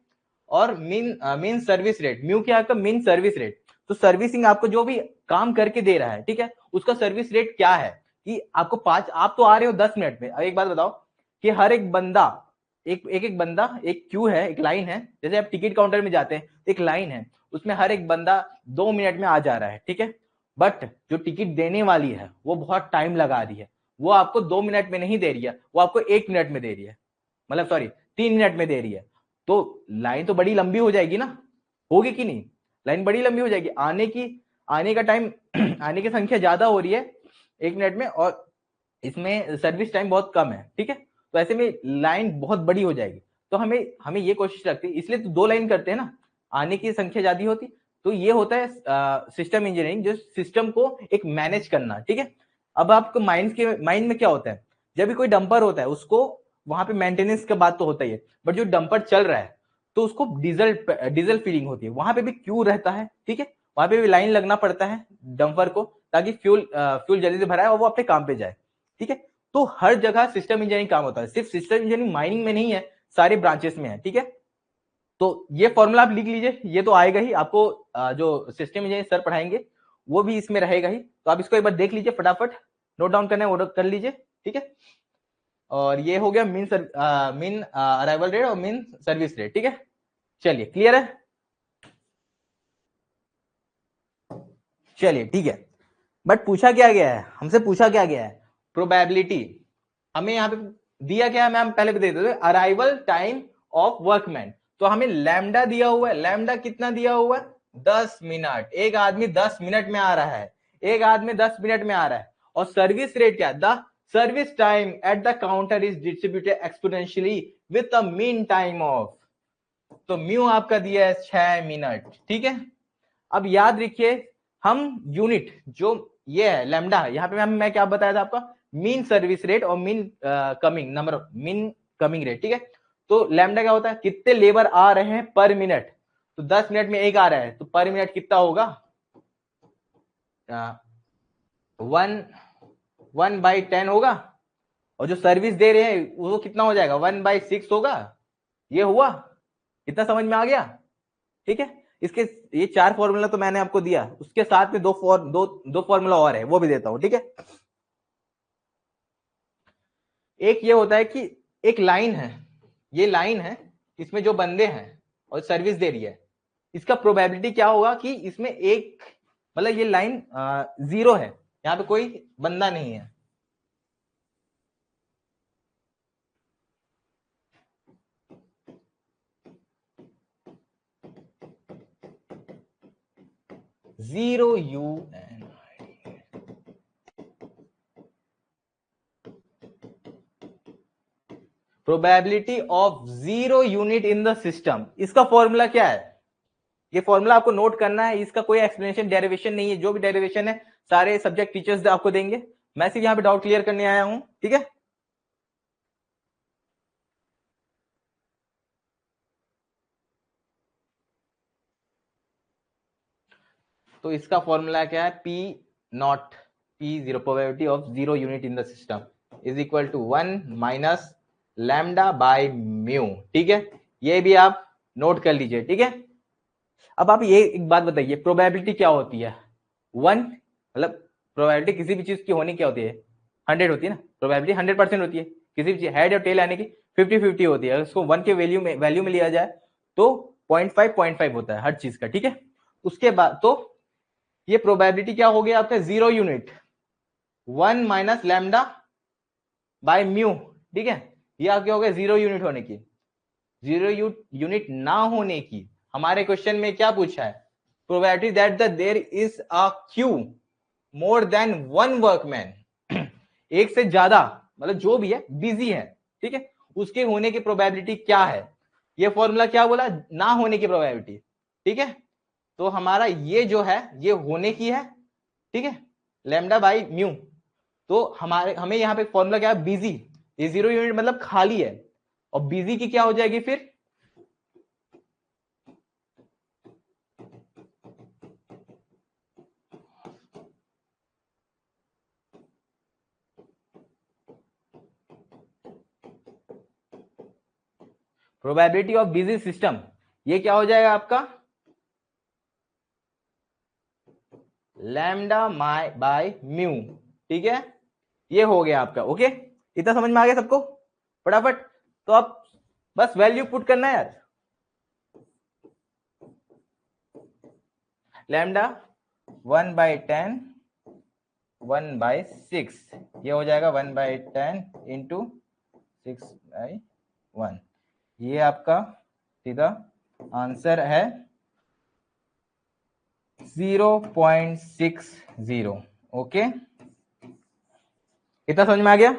और मीन सर्विस रेट, म्यू क्या है आपका, मीन सर्विस रेट। तो सर्विसिंग आपको जो भी काम करके दे रहा है, ठीक है, उसका सर्विस रेट क्या है, कि आपको आप तो आ रहे हो 10 मिनट में। अब एक बात बताओ कि हर एक बंदा, एक बंदा, एक क्यू है, एक लाइन है, जैसे आप टिकट काउंटर में जाते हैं, एक लाइन है, उसमें हर एक बंदा 2 मिनट में आ जा रहा है, ठीक है। बट जो टिकट देने वाली है वो बहुत टाइम लगा रही है, वो आपको 2 मिनट में नहीं दे रही है, वो आपको 1 मिनट में दे रही है, मतलब सॉरी 3 मिनट में दे रही है। तो लाइन तो बड़ी लंबी हो जाएगी ना, होगी कि नहीं, लाइन बड़ी लंबी हो जाएगी, आने का टाइम आने की संख्या ज्यादा हो रही है 1 मिनट में, और इसमें सर्विस टाइम बहुत कम है, ठीक है। तो ऐसे में लाइन बहुत बड़ी हो जाएगी। तो हमें हमें ये कोशिश रखती है, इसलिए तो 2 लाइन करते हैं ना, आने की संख्या ज्यादा होती। तो ये होता है सिस्टम इंजीनियरिंग, जो सिस्टम को एक मैनेज करना, ठीक है। अब आपको माइंड में क्या होता है, जब भी कोई डंपर होता है उसको वहां पे मेंटेनेंस का बात तो होता ही है, बट जो डंपर चल रहा है तो उसको डीजल फीलिंग होती है, वहां पे भी क्यू रहता है, ठीक है, वहां पे भी लाइन लगना पड़ता है डंपर को, ताकि फ्यूल जल्दी से भराए और वो अपने काम पे जाए, ठीक है। तो हर जगह सिस्टम इंजीनियरिंग काम होता है, सिर्फ सिस्टम इंजीनियरिंग माइनिंग में नहीं है, सारे ब्रांचेस में है, ठीक है। तो ये फॉर्मूला आप लिख लीजिए, ये तो आएगा ही आपको, जो सिस्टम इंजीनियरिंग सर पढ़ाएंगे वो भी इसमें रहेगा ही, तो आप इसको एक बार देख लीजिए, फटाफट नोट डाउन करना है वो कर लीजिए, ठीक है। और ये हो गया मीन अराइवल रेट और मीन सर्विस रेट, ठीक है। चलिए क्लियर है, चलिए ठीक है। बट पूछा क्या गया है हमसे, पूछा क्या गया है, प्रोबेबिलिटी। हमें यहाँ पे दिया क्या है, मैम पहले भी दे देते, अराइवल टाइम ऑफ वर्कमैन। तो हमें लैम्डा दिया हुआ है, लैम्डा कितना दिया हुआ है, 10 मिनट, एक आदमी 10 मिनट में आ रहा है, एक आदमी 10 मिनट में आ रहा है। और सर्विस रेट क्या, the service time at the counter is distributed exponentially with a mean time of, तो म्यू आपका दिया है 6 मिनट, ठीक है। अब याद रखिए हम यूनिट जो ये है लैम्डा, यहाँ पे मैं क्या बताया था आपका, मीन सर्विस रेट और mean coming number, mean coming rate, ठीक है। तो लैम्डा क्या होता है, कितने लेबर आ रहे हैं पर मिनट, तो 10 मिनट में एक आ रहा है, तो पर मिनट कितना होगा, 1/10 होगा, और जो सर्विस दे रहे हैं वो कितना हो जाएगा, 1/6 होगा। ये हुआ, कितना समझ में आ गया, ठीक है। इसके ये 4 फॉर्मूला तो मैंने आपको दिया, उसके साथ में दो फॉर्मूला और है, वो भी देता हूं, ठीक है। एक ये होता है कि एक लाइन है, ये लाइन है, इसमें जो बंदे हैं और सर्विस दे रही है, इसका प्रोबेबिलिटी क्या होगा कि इसमें एक, मतलब ये लाइन 0 है, यहाँ पे कोई बंदा नहीं है, zero UN, probability of 0 unit in the system. इसका फॉर्मूला क्या है, ये फॉर्मूला आपको नोट करना है, इसका कोई एक्सप्लेनेशन डेरिवेशन नहीं है, जो भी डेरिवेशन है सारे सब्जेक्ट टीचर्स आपको देंगे, मैं सिर्फ यहाँ पे डाउट क्लियर करने आया हूं, ठीक है। तो इसका फॉर्मूला क्या है, P0 probability of 0 unit in the system is equal to 1 minus lambda by mu, ठीक है। ये भी आप नोट कर लीजिए, ठीक है। अब आप ये एक बात बताइए, प्रोबेबिलिटी क्या होती है, 1 मतलब प्रोबेबिलिटी किसी भी चीज की होने क्या होती है, 100 होती है ना, प्रोबेबिलिटी 100% होती है, किसी भी चीज हेड और टेल आने की 50-50 होती है, अगर उसको 1 के वैल्यू में लिया जाए तो 0.5 होता है हर चीज का, ठीक है। उसके बाद तो ये प्रोबेबिलिटी क्या हो गया आपका, 0 unit, 1 minus lambda by mu, ठीक है। ये आपके हो गए 0 यूनिट होने की, 0 यूनिट ना होने की। हमारे क्वेश्चन में क्या पूछा है, probability that the there is a queue more than 1 workman, एक से ज्यादा मतलब जो भी है बिजी है, ठीक है, उसके होने की प्रोबेबिलिटी क्या है। ये फॉर्मूला क्या बोला, ना होने की प्रोबेबिलिटी, ठीक है। तो हमारा ये जो है ये होने की है, ठीक है, लैम्डा बाई म्यू। तो हमें यहाँ पे फॉर्मूला क्या है, बिजी, ये 0 यूनिट मतलब खाली है, और बिजी की क्या हो जाएगी फिर, प्रोबेबिलिटी ऑफ बिजी सिस्टम, ये क्या हो जाएगा आपका, लैम्डा बाय म्यू, ठीक है। ये हो गया आपका, ओके, इतना समझ में आ गया सबको, फटाफट। तो आप बस वैल्यू पुट करना है यार, लैम्डा 1/10 1/6, ये हो जाएगा 1/10 इंटू 6/1, ये आपका सीधा आंसर है 0.60, ओके, इतना समझ में आ गया।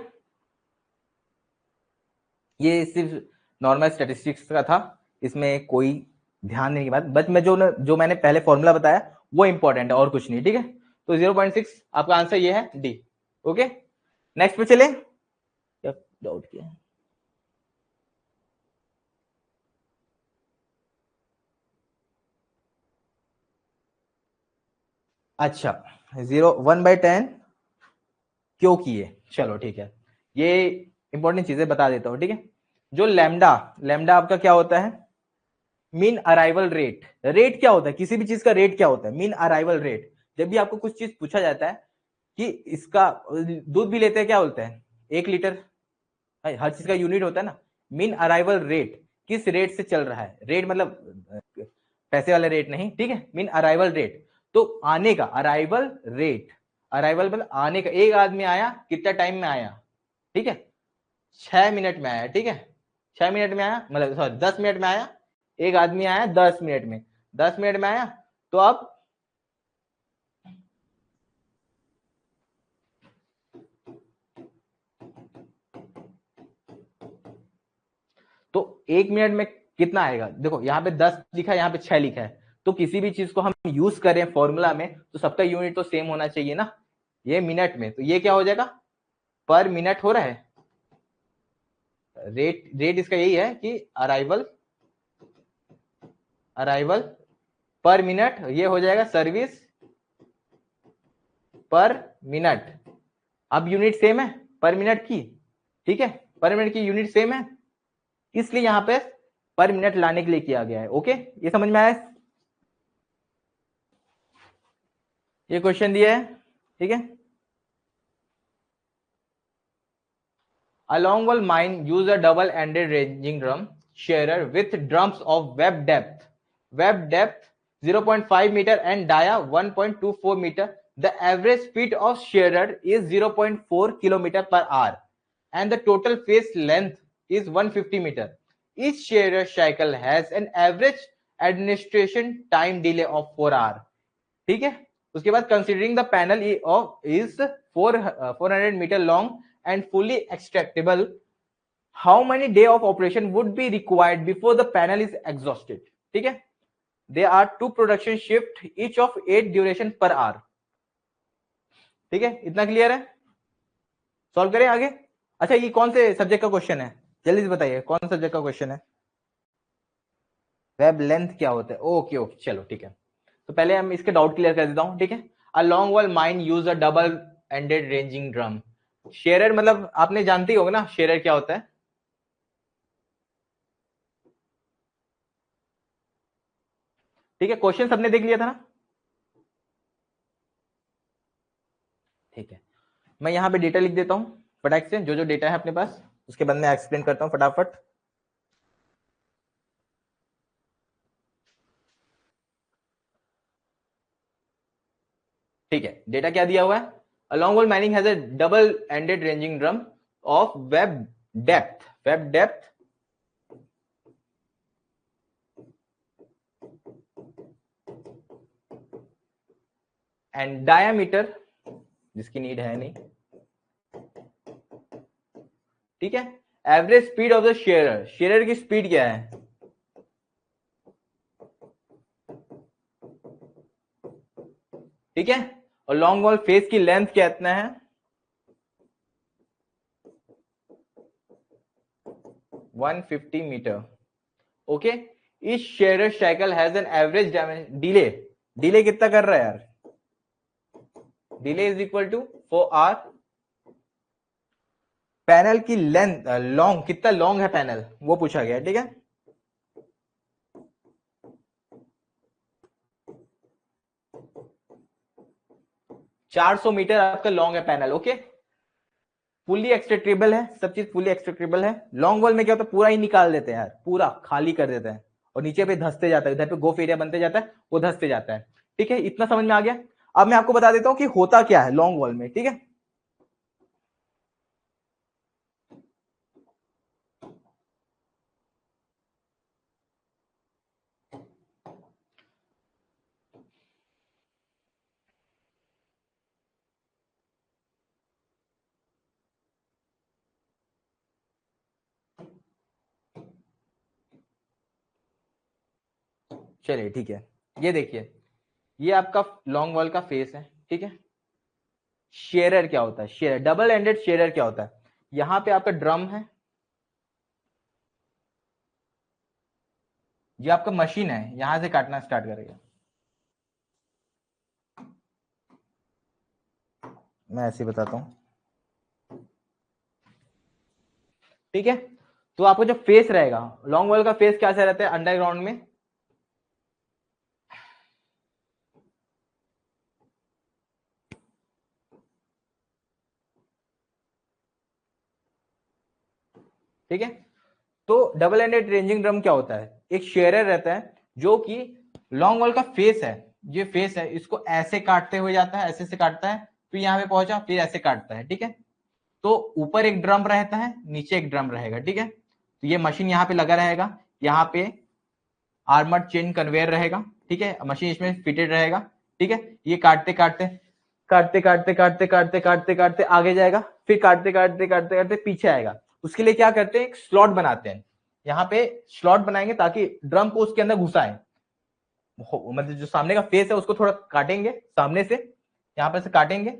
ये सिर्फ नॉर्मल स्टैटिस्टिक्स का था, इसमें कोई ध्यान देने की बात, बस मैं जो मैंने पहले फॉर्मूला बताया वो इंपॉर्टेंट है और कुछ नहीं, ठीक है। तो 0.6 आपका आंसर ये है, डी, ओके। नेक्स्ट पे चले, क्या डाउट किया, अच्छा 1/10 क्यों किए, चलो ठीक है, ये इंपॉर्टेंट चीजें बता देता हूं, ठीक है। जो लैम्डा लैम्डा आपका क्या होता है, मीन अराइवल रेट, रेट क्या होता है किसी भी चीज का, रेट क्या होता है, मीन अराइवल रेट। जब भी आपको कुछ चीज पूछा जाता है कि इसका, दूध भी लेते हैं क्या बोलते हैं, 1 लीटर, हर चीज का यूनिट होता है ना, मीन अराइवल रेट, किस रेट से चल रहा है, रेट मतलब पैसे वाले रेट नहीं, ठीक है, मीन अराइवल रेट, तो आने का अराइवल रेट, अराइवल मतलब आने का, एक आदमी आया कितना टाइम में आया, ठीक है, 6 मिनट में आया, ठीक है, 6 मिनट में आया, मतलब सॉरी 10 मिनट में आया, एक आदमी आया 10 मिनट में, 10 मिनट में आया, तो अब तो 1 मिनट में कितना आएगा? देखो यहाँ पे 10 लिखा है, यहाँ पे 6 लिखा है, तो किसी भी चीज को हम यूज करें फॉर्मूला में तो सबका यूनिट तो सेम होना चाहिए ना। ये मिनट में, तो ये क्या हो जाएगा? पर मिनट हो रहा है। रेट इसका यही है कि अराइवल पर मिनट, ये हो जाएगा सर्विस पर मिनट। अब यूनिट सेम है पर मिनट की, ठीक है, पर मिनट की यूनिट सेम है, इसलिए यहां पे पर मिनट लाने के लिए किया गया है। ओके, ये समझ में आया? ये क्वेश्चन दिया है, ठीक है। A longwall mine use a double-ended ranging drum shearer with drums of web depth 0.5 meter and dia 1.24 meter. The average speed of shearer is 0.4 kilometer per hour and the total face length is 150 meter. Each shearer cycle has an average administration time delay of 4 hours. ठीक है, उसके बाद considering the panel is 400 meter long and fully extractable, how many day of operation would be required before the panel is exhausted? ठीक है, there are 2 production shift each of 8 duration per hour. ठीक है, इतना clear है? Solve करें आगे। अच्छा, ये कौन से सब्जेक्ट का क्वेश्चन है? जल्दी से बताइए, कौन सब्जेक्ट का क्वेश्चन है? वेब लेंथ क्या होता है? ओके ओके, चलो ठीक है। तो पहले हम इसके डाउट क्लियर कर देता हूं, ठीक है। A long wall mine use a double ended ranging drum. Shearer मतलब आपने जानते ही होगा ना, शेरर क्या होता है? ठीक है, क्वेश्चन सबने देख लिया था ना? ठीक है, मैं यहां पे डेटा लिख देता हूं फटाक से, जो जो डेटा है अपने पास, उसके बाद मैं एक्सप्लेन करता हूं फटाफट। ठीक है, डेटा क्या दिया हुआ है? A long wall mining has a double ended ranging drum of web depth and diameter, जिसकी नीड है नहीं, ठीक है। Average speed of the shearer की स्पीड क्या है? ठीक है, और लॉन्ग वॉल फेस की लेंथ कितना है? 150 मीटर। ओके, इस shearer cycle has an average delay कितना कर रहा है यार? Delay is equal to 4 hour. Panel की लेंथ लॉन्ग, कितना लॉन्ग है पैनल, वो पूछा गया, ठीक है। चार 400 मीटर आपका लॉन्ग है पैनल। ओके, फुली एक्सट्रैक्टेबल है, सब चीज फुली एक्सट्रैक्टेबल है। लॉन्ग वॉल में क्या होता है, पूरा ही निकाल देते हैं यार, पूरा खाली कर देते हैं और नीचे पे धंसते जाता है, इधर पे गोफ एरिया बनते जाता है, वो धंसते जाता है। ठीक है, इतना समझ में आ गया। अब मैं आपको बता देता हूं कि होता क्या है लॉन्ग वॉल में, ठीक है। चलिए ठीक है, ये देखिए, ये आपका लॉन्ग वॉल का फेस है, ठीक है। शेयरर क्या होता है? शेयरर, डबल एंडेड शेयरर क्या होता है? यहां पे आपका ड्रम है, ये आपका मशीन है, यहां से काटना स्टार्ट करेगा। मैं ऐसे बताता हूं, ठीक है। तो आपको जो फेस रहेगा लॉन्ग वॉल का, फेस कैसा रहता है अंडरग्राउंड में? ठीक है, तो डबल एंडेड रेंजिंग ड्रम क्या होता है? एक शेयरर रहता है जो कि लॉन्ग वॉल का फेस है, ये फेस है, इसको ऐसे काटते हुए जाता है, ऐसे से काटता है, फिर यहां पे पहुंचा, फिर ऐसे काटता है, ठीक है। तो ऊपर एक ड्रम रहता है, नीचे एक ड्रम रहेगा, ठीक है। तो ये मशीन यहाँ पे लगा रहेगा, यहाँ पे आर्मर्ड चेन कन्वेयर रहेगा, ठीक है, मशीन इसमें फिटेड रहेगा, ठीक है। ये काटते काटते काटते काटते काटते काटते काटते काटते आगे जाएगा, फिर काटते काटते काटते काटते पीछे आएगा। उसके लिए क्या करते हैं, एक स्लॉट बनाते हैं, यहाँ पे स्लॉट बनाएंगे ताकि ड्रम को उसके अंदर घुसाएं, मतलब जो सामने का फेस है उसको थोड़ा काटेंगे सामने से, यहाँ पर से काटेंगे,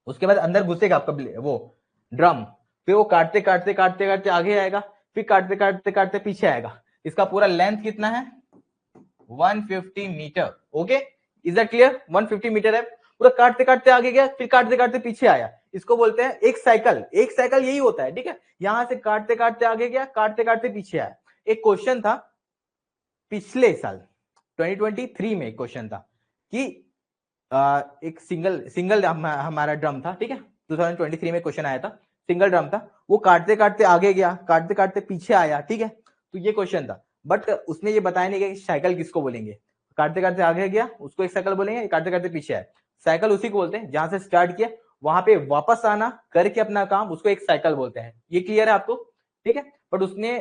उसके बाद अंदर घुसेगा आपका वो ड्रम, फिर वो काटते काटते काटते काटते आगे आएगा, फिर काटते काटते काटते पीछे आएगा। इसका पूरा लेंथ कितना है? 150 metre. Okay, is that clear? 150 metre है, पूरा काटते काटते आगे गया, फिर काटते काटते पीछे आया। इसको बोलते हैं एक साइकिल। एक साइकिल यही होता है, ठीक है, यहां से काटते काटते आगे गया, काटते काटते पीछे आया। एक क्वेश्चन था पिछले साल 2023 में, एक क्वेश्चन था कि एक सिंगल हमारा ड्रम था, ठीक है, 2023 में क्वेश्चन आया था, सिंगल ड्रम था, वो काटते काटते आगे गया, काटते काटते पीछे आया, ठीक है, तो ये क्वेश्चन था। बट उसने ये बताया नहीं कि साइकिल किसको बोलेंगे। काटते काटते आगे गया उसको एक साइकिल बोलेंगे, काटते काटते पीछे आया, साइकिल उसी को बोलते हैं जहां से स्टार्ट किया वहां पे वापस आना करके अपना काम, उसको एक साइकिल बोलते हैं। ये क्लियर है आपको? ठीक है, बट उसने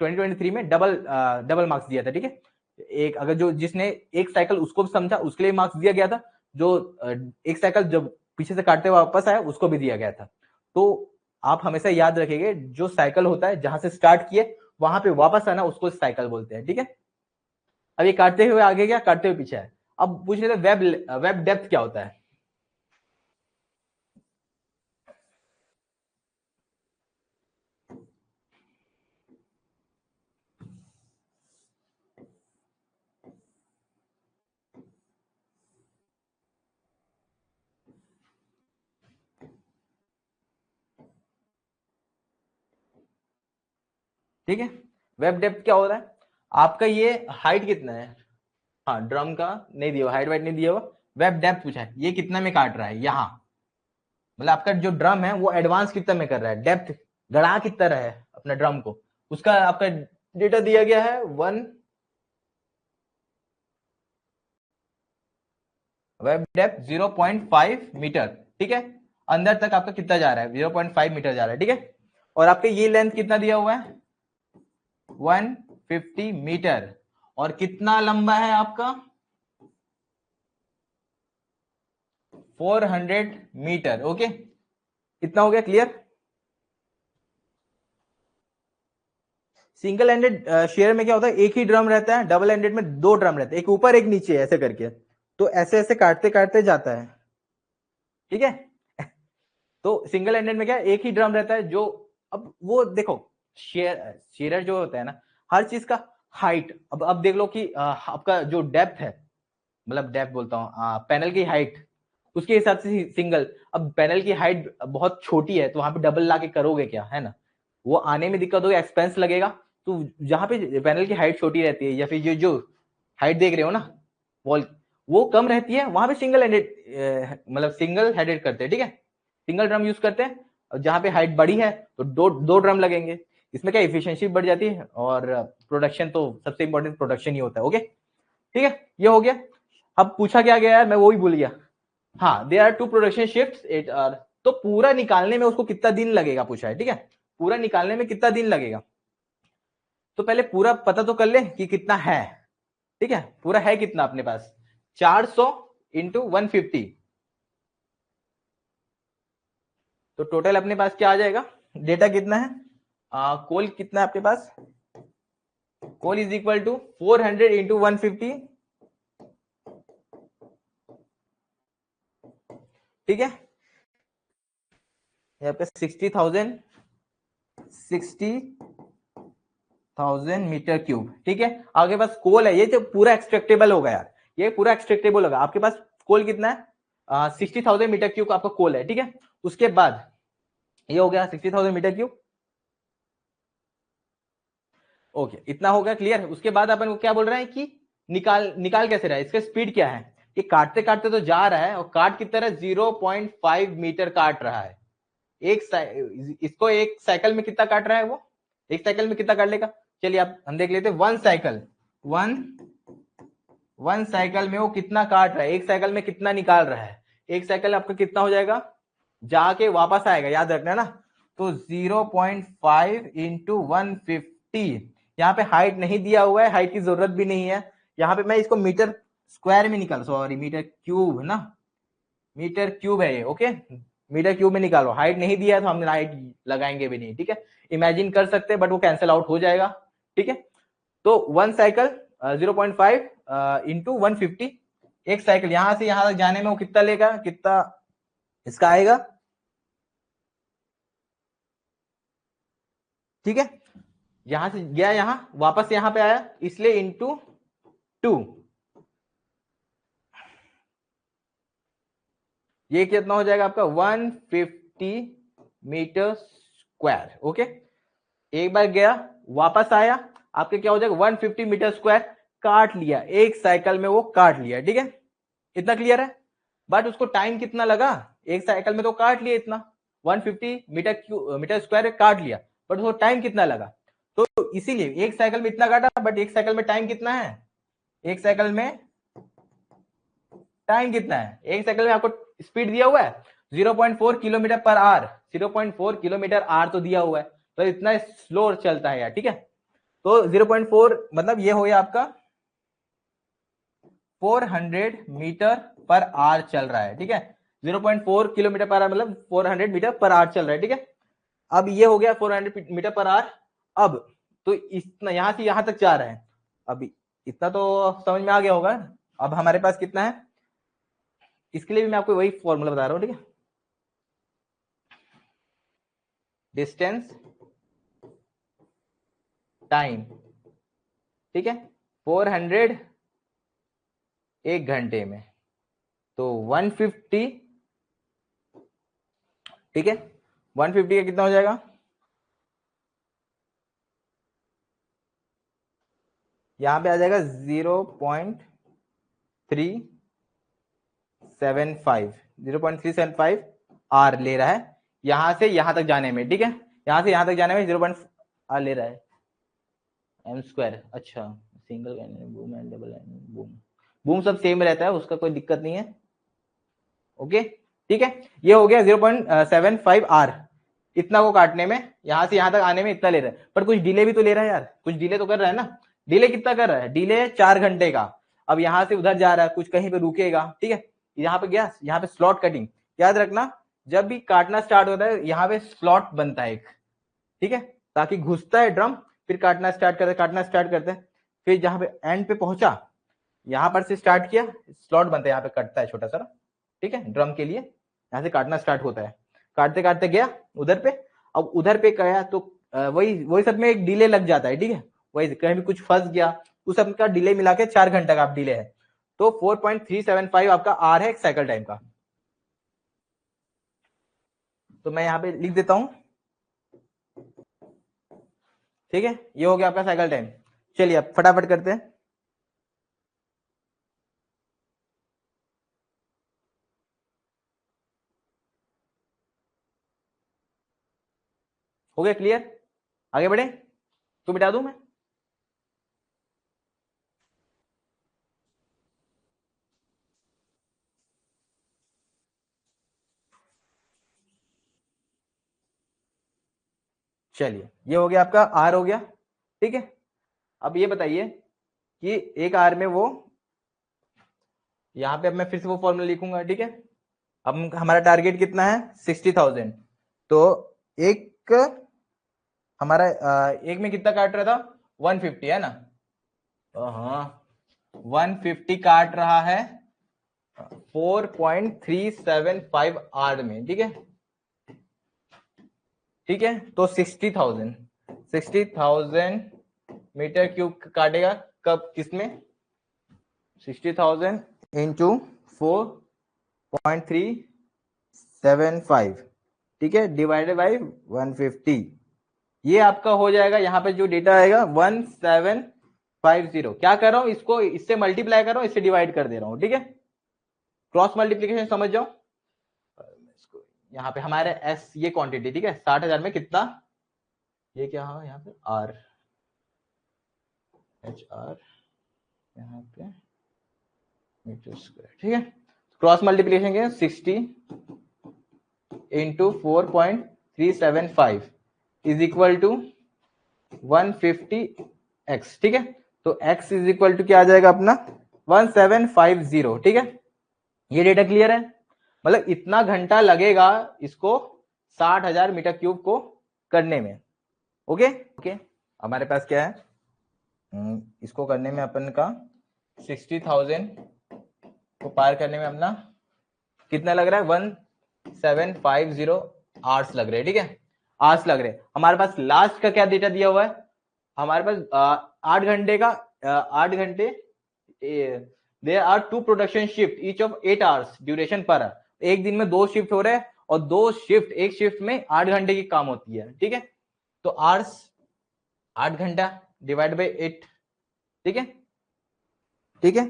2023 में डबल मार्क्स दिया था, ठीक है, एक अगर जो जिसने एक साइकिल उसको भी समझा उसके लिए मार्क्स दिया गया था, जो एक साइकिल जब पीछे से काटते वापस आया उसको भी दिया गया था। तो आप हमेशा याद रखेंगे जो साइकिल होता है जहां से स्टार्ट किए वहां पे वापस आना उसको साइकिल बोलते हैं, ठीक है। अब ये काटते हुए आगे गया, काटते हुए पीछे आया। अब पूछ रहे थे वेब डेप्थ क्या होता है? ठीक है, वेब डेप्थ क्या होता है? आपका ये हाइट कितना है, हाँ ड्रम का नहीं दिया, हाइट वाइट नहीं दिया हुआ, वेब डेप्थ पूछा है, ये कितना में काट रहा है यहाँ, मतलब आपका जो ड्रम है वो एडवांस कितना में कर रहा है, डेप्थ गड़ा कितना रहा है अपने ड्रम को, उसका आपका डेटा दिया गया है वेब डेप्थ 0.5 मीटर, ठीक है, अंदर तक आपका कितना जा रहा है, 0.5 मीटर जा रहा है, ठीक है, और आपके ये लेंथ कितना दिया हुआ है 150 मीटर, और कितना लंबा है आपका 400 मीटर। ओके, इतना हो गया क्लियर? सिंगल एंडेड शेयर में क्या होता है, एक ही ड्रम रहता है, डबल एंडेड में दो ड्रम रहते हैं, एक ऊपर एक नीचे ऐसे करके, तो ऐसे ऐसे काटते काटते जाता है, ठीक है। तो सिंगल एंडेड में क्या एक ही ड्रम रहता है, जो अब वो देखो शेयर जो होता है ना, हर चीज का हाइट, अब देख लो कि आपका जो डेप्थ है, मतलब डेप्थ बोलता हूँ पैनल की हाइट, उसके हिसाब से सिंगल, अब पैनल की हाइट बहुत छोटी है तो वहां पे डबल ला के करोगे क्या, है ना, वो आने में दिक्कत होगी, एक्सपेंस लगेगा। तो जहां पे पैनल की हाइट छोटी रहती है, या फिर जो हाइट देख रहे हो ना वॉल, वो कम रहती है, वहां पे सिंगल हेडेड मतलब सिंगल हेडेड करते हैं, ठीक है, सिंगल ड्रम यूज करते हैं। और जहां पे हाइट बड़ी है तो दो दो ड्रम लगेंगे, इसमें क्या इफिशियंसी बढ़ जाती है, और प्रोडक्शन तो सबसे इंपॉर्टेंट प्रोडक्शन ही होता है। ओके, ठीक है, ये हो गया। अब पूछा क्या गया है, मैं वो ही भूल गया। हाँ, there are two production shifts 8 hour, तो पूरा निकालने में उसको कितना दिन लगेगा पूछा है, ठीक है, पूरा निकालने में कितना दिन लगेगा, तो पहले पूरा पता तो कर ले कि कितना है, ठीक है, पूरा है कितना अपने पास 400 इंटू 150, तो टोटल अपने पास क्या आ जाएगा, डेटा कितना है, कोल कितना है आपके पास, coal is equal to 400 into 150, ठीक है, यहाँ पे 60,000 मीटर क्यूब, ठीक है। आपके पास कोल है, ये जो पूरा एक्सट्रैक्टेबल होगा यार, ये पूरा एक्सट्रैक्टेबल होगा। आपके पास कोल कितना है, 60,000 मीटर क्यूब आपका कोल है, ठीक है। उसके बाद ये हो गया 60,000 मीटर क्यूब, ओके, इतना हो गया क्लियर। उसके बाद अपन को क्या बोल रहे हैं कि निकाल निकाल कैसे रहा है, इसका स्पीड क्या है, ये काटते काटते तो जा रहा है, और काट की तरह 0.5 मीटर काट रहा है, इसको एक साइकिल में कितना काट रहा है वो, एक साइकिल में कितना काट लेगा, चलिए आप हम देख लेते हैं। वन साइकिल में वो कितना काट रहा है, एक साइकिल में कितना निकाल रहा है, एक साइकिल आपका कितना हो जाएगा, जाके वापस आएगा, याद रखना ना। तो 0.5 इंटू 150, यहाँ पे हाइट नहीं दिया हुआ है, हाइट की जरूरत भी नहीं है, यहाँ पे मैं इसको मीटर स्क्वायर में निकाल, सॉरी मीटर क्यूब ना, मीटर क्यूब है ये, ओके, मीटर क्यूब में निकालो। हाइट नहीं दिया तो हम हाइट लगाएंगे भी नहीं, ठीक है। इमेजिन कर सकते हैं बट वो कैंसिल आउट हो जाएगा, ठीक है। तो 1 साइकिल 0.5 इंटू 150, एक साइकिल यहां से यहां तक जाने में वो कितना लेगा, कितना इसका आएगा, ठीक है। यहां से गया यहां, वापस यहां पे आया, इसलिए इंटू 2, ये कितना हो जाएगा आपका 150 मीटर स्क्वायर, ओके। एक बार गया वापस आया, आपके क्या हो जाएगा 150 मीटर स्क्वायर काट लिया, एक साइकिल में वो काट लिया, ठीक है। इतना क्लियर है। बट उसको टाइम कितना लगा, एक साइकिल में तो काट लिया इतना 150 मीटर स्क्वायर काट लिया, बट उसको टाइम कितना लगा। तो इसीलिए एक साइकिल में इतना काटा, बट एक साइकिल में टाइम कितना है, एक साइकिल में टाइम कितना है, एक साइकिल में आपको स्पीड दिया हुआ है 0.4 kilometre per hour, 0.4 kilometre our तो दिया हुआ है, तो इतना स्लो चलता है यार, ठीक है। तो 0.4 मतलब ये हो गया आपका 400 मीटर पर आवर चल रहा है, ठीक है। 0.4 किलोमीटर पर आवर मतलब 400 मीटर पर आवर चल रहा है, ठीक है। अब ये हो गया 400 मीटर पर आवर। अब तो इतना यहां से यहां तक जा रहा है, अब इतना तो समझ में आ गया होगा। अब हमारे पास कितना है, इसके लिए भी मैं आपको वही फॉर्मूला बता रहा हूं, ठीक है। डिस्टेंस टाइम, ठीक है, 400 एक घंटे में, तो 150, ठीक है। 150 का कितना हो जाएगा, यहां पे आ जाएगा 0.375 आर ले रहा है यहां से यहां तक जाने में, ठीक है। यहां से यहां तक जाने में 0.r ले रहा है, एम स्क्वायर, अच्छा। Single boom and double boom, boom सब सेम रहता है, उसका कोई दिक्कत नहीं है, ओके, ठीक है। ये हो गया 0.75 आर, इतना को काटने में, यहां से यहां तक आने में इतना ले रहा है, पर कुछ डिले भी तो ले रहा है यार, कुछ डिले तो कर रहा है ना। डिले कितना कर रहा है, डिले 4 घंटे का। अब यहां से उधर जा रहा है, कुछ कहीं पे रुकेगा, ठीक है। यहाँ पे गया, यहाँ पे स्लॉट कटिंग, याद रखना जब भी काटना स्टार्ट होता है यहाँ पे स्लॉट बनता है एक, ठीक है, ताकि घुसता है ड्रम, फिर काटना स्टार्ट करते, काटना स्टार्ट करते, फिर जहां पे एंड पे पहुंचा, यहां पर से स्टार्ट किया, स्लॉट बनता है, यहाँ पे कटता है छोटा सा, ठीक है, ड्रम के लिए यहां से काटना स्टार्ट होता है। काटते काटते गया उधर पे, अब उधर पे गया तो वही वही सब में एक डिले लग जाता है, ठीक है। वही कहीं भी कुछ फंस गया, उस सब का डिले मिला के 4 घंटे का आप डिले है, तो 4.375 आपका आर है एक साइकिल टाइम का। तो मैं यहाँ पे लिख देता हूं, ठीक है, ये हो गया आपका साइकिल टाइम। चलिए अब फटाफट करते हैं। हो गया क्लियर, आगे बढ़े तो मिटा दूं मैं। चलिए ये हो गया आपका आर हो गया, ठीक है। अब ये बताइए कि एक आर में वो, यहां पे अब मैं फिर से वो फॉर्मूला लिखूंगा, ठीक है। अब हमारा टारगेट कितना है 60,000, तो एक हमारा एक में कितना काट रहा था 150 है ना, हाँ 150 काट रहा है 4.375 आर में, ठीक है, ठीक है। तो 60,000 मीटर क्यूब काटेगा कब, किसमें 60,000 इंटू 4.375, ठीक है, डिवाइडेड बाई 150, ये आपका हो जाएगा, यहाँ पे जो डेटा आएगा 1750। क्या कर रहा हूं, इसको इससे मल्टीप्लाई कर रहा हूं, इससे डिवाइड कर दे रहा हूं, ठीक है। क्रॉस मल्टीप्लीकेशन समझ जाओ। यहाँ पे हमारे एस ये क्वांटिटी, ठीक है, 60,000 में कितना, ये क्या है यहाँ पे आर, एच आर, यहाँ पे मीटर स्क्वायर, ठीक है। क्रॉस मल्टीप्लीकेशन के 60 into 4.375 is equal to 150x, ठीक है। तो x इज इक्वल टू क्या आ जाएगा अपना 1750, ठीक है। ये डेटा क्लियर है। मतलब इतना घंटा लगेगा इसको 60,000 मीटर क्यूब को करने में। ओके ओके, हमारे पास क्या है, इसको करने में अपन का 60,000 को पार करने में अपना कितना लग रहा है, 1750 आवर्स लग रहे हैं। ठीक है, आवर्स लग रहे हैं। हमारे पास लास्ट का क्या डेटा दिया हुआ है, हमारे पास 8 घंटे का 8 घंटे, there are 2 production shift each of 8 hours duration per hour. एक दिन में 2 शिफ्ट हो रहे हैं और 2 शिफ्ट, एक शिफ्ट में 8 घंटे की काम होती है। ठीक है, तो आवर्स 8 घंटा डिवाइड बाई 8। ठीक है, ठीक है,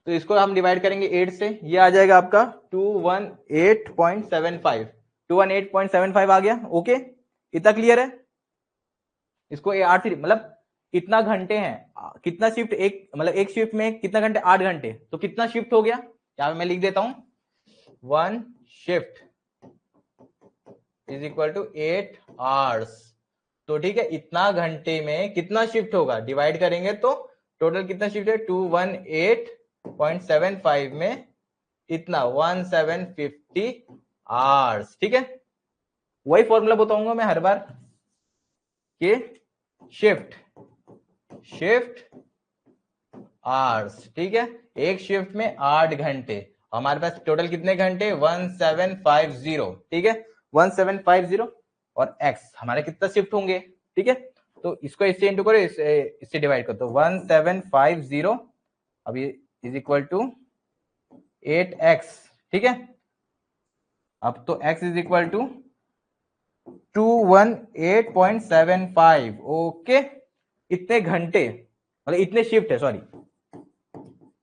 तो इसको हम डिवाइड करेंगे 8 से, ये आ जाएगा आपका 218.75, 218.75 आ गया। ओके, इतना क्लियर है। इसको 8 मतलब कितना घंटे हैं, कितना शिफ्ट, एक मतलब एक शिफ्ट में कितना घंटे, 8 घंटे, तो कितना शिफ्ट हो गया, यहां पे मैं लिख देता हूं 1 shift is equal to 8 hours. तो ठीक है, इतना घंटे में कितना शिफ्ट होगा, डिवाइड करेंगे तो टोटल कितना शिफ्ट है, 218.75 में इतना 1750 आवर्स। ठीक है, वही फॉर्मूला बताऊंगा मैं हर बार कि शिफ्ट आवर्स। ठीक है, एक शिफ्ट में 8 घंटे, हमारे पास टोटल कितने घंटे, 1750। ठीक है, 1750 और एक्स हमारे कितना शिफ्ट होंगे। ठीक है, तो इसको इससे इंटू करो, इससे डिवाइड करो, तो 1750 अब ये इज इक्वल टू 8x। ठीक है, अब तो x is equal to 218.75। Okay, इतने घंटे मतलब इतने शिफ्ट है, सॉरी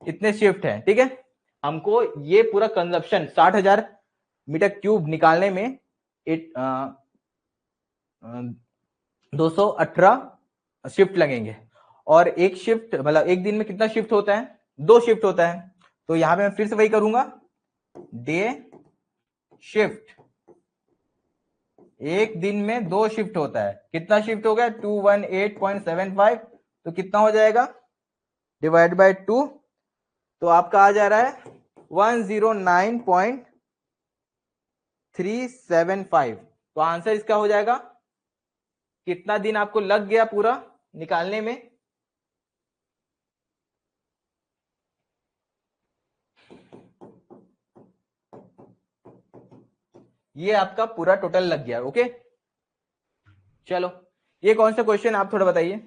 इतने शिफ्ट है। ठीक है, हमको ये पूरा कंजप्शन 60,000 मीटर क्यूब निकालने में 218 शिफ्ट लगेंगे। और एक शिफ्ट मतलब एक दिन में कितना शिफ्ट होता है, 2 शिफ्ट होता है। तो यहां पे मैं फिर से वही करूंगा, डे शिफ्ट, एक दिन में 2 शिफ्ट होता है, कितना शिफ्ट हो गया 218.75, तो कितना हो जाएगा डिवाइड बाय 2, तो आपका आ जा रहा है 109.375। तो आंसर इसका हो जाएगा, कितना दिन आपको लग गया पूरा निकालने में, ये आपका पूरा टोटल लग गया। ओके, चलो ये कौन सा क्वेश्चन आप थोड़ा बताइए।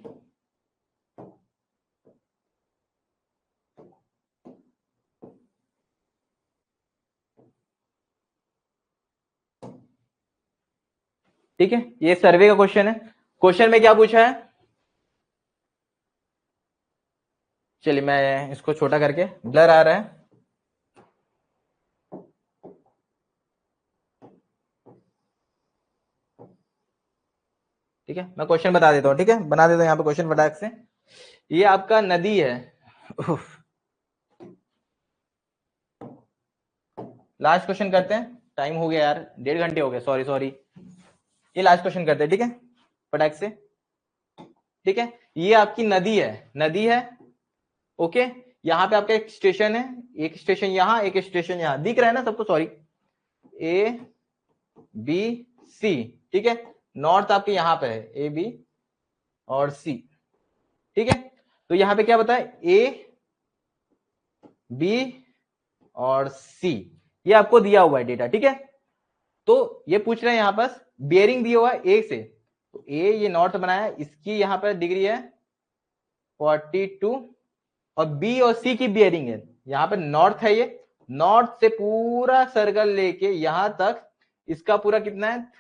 ठीक है, ये सर्वे का क्वेश्चन है। क्वेश्चन में क्या पूछा है, चलिए मैं इसको छोटा करके, ब्लर आ रहा है। ठीक है, मैं क्वेश्चन बता देता हूं। ठीक है, बना देता हूं यहाँ पे क्वेश्चन फटाक से। ये आपका नदी है, लास्ट क्वेश्चन करते हैं, टाइम हो गया यार, 1.5 घंटे हो गए, सॉरी सॉरी। ये लास्ट क्वेश्चन करते हैं, ठीक है, फटाक से। ठीक है, ये आपकी नदी है, नदी है। ओके, यहाँ पे आपका एक स्टेशन है, एक स्टेशन यहाँ, एक स्टेशन यहाँ, दिख रहा है ना सबको, सॉरी, ए बी सी। ठीक है, नॉर्थ आपके यहाँ पे है, ए बी और सी। ठीक है, तो यहाँ पे क्या बताए, ए बी और सी, ये आपको दिया हुआ है डेटा। ठीक है, तो ये पूछ रहे हैं यहाँ पर बियरिंग दिया हुआ है ए से, तो ए ये नॉर्थ बनाया, इसकी यहाँ पर डिग्री है 42 और बी और सी की बियरिंग है, यहाँ पर नॉर्थ है, ये नॉर्थ से पूरा सर्कल लेके यहां तक इसका पूरा कितना है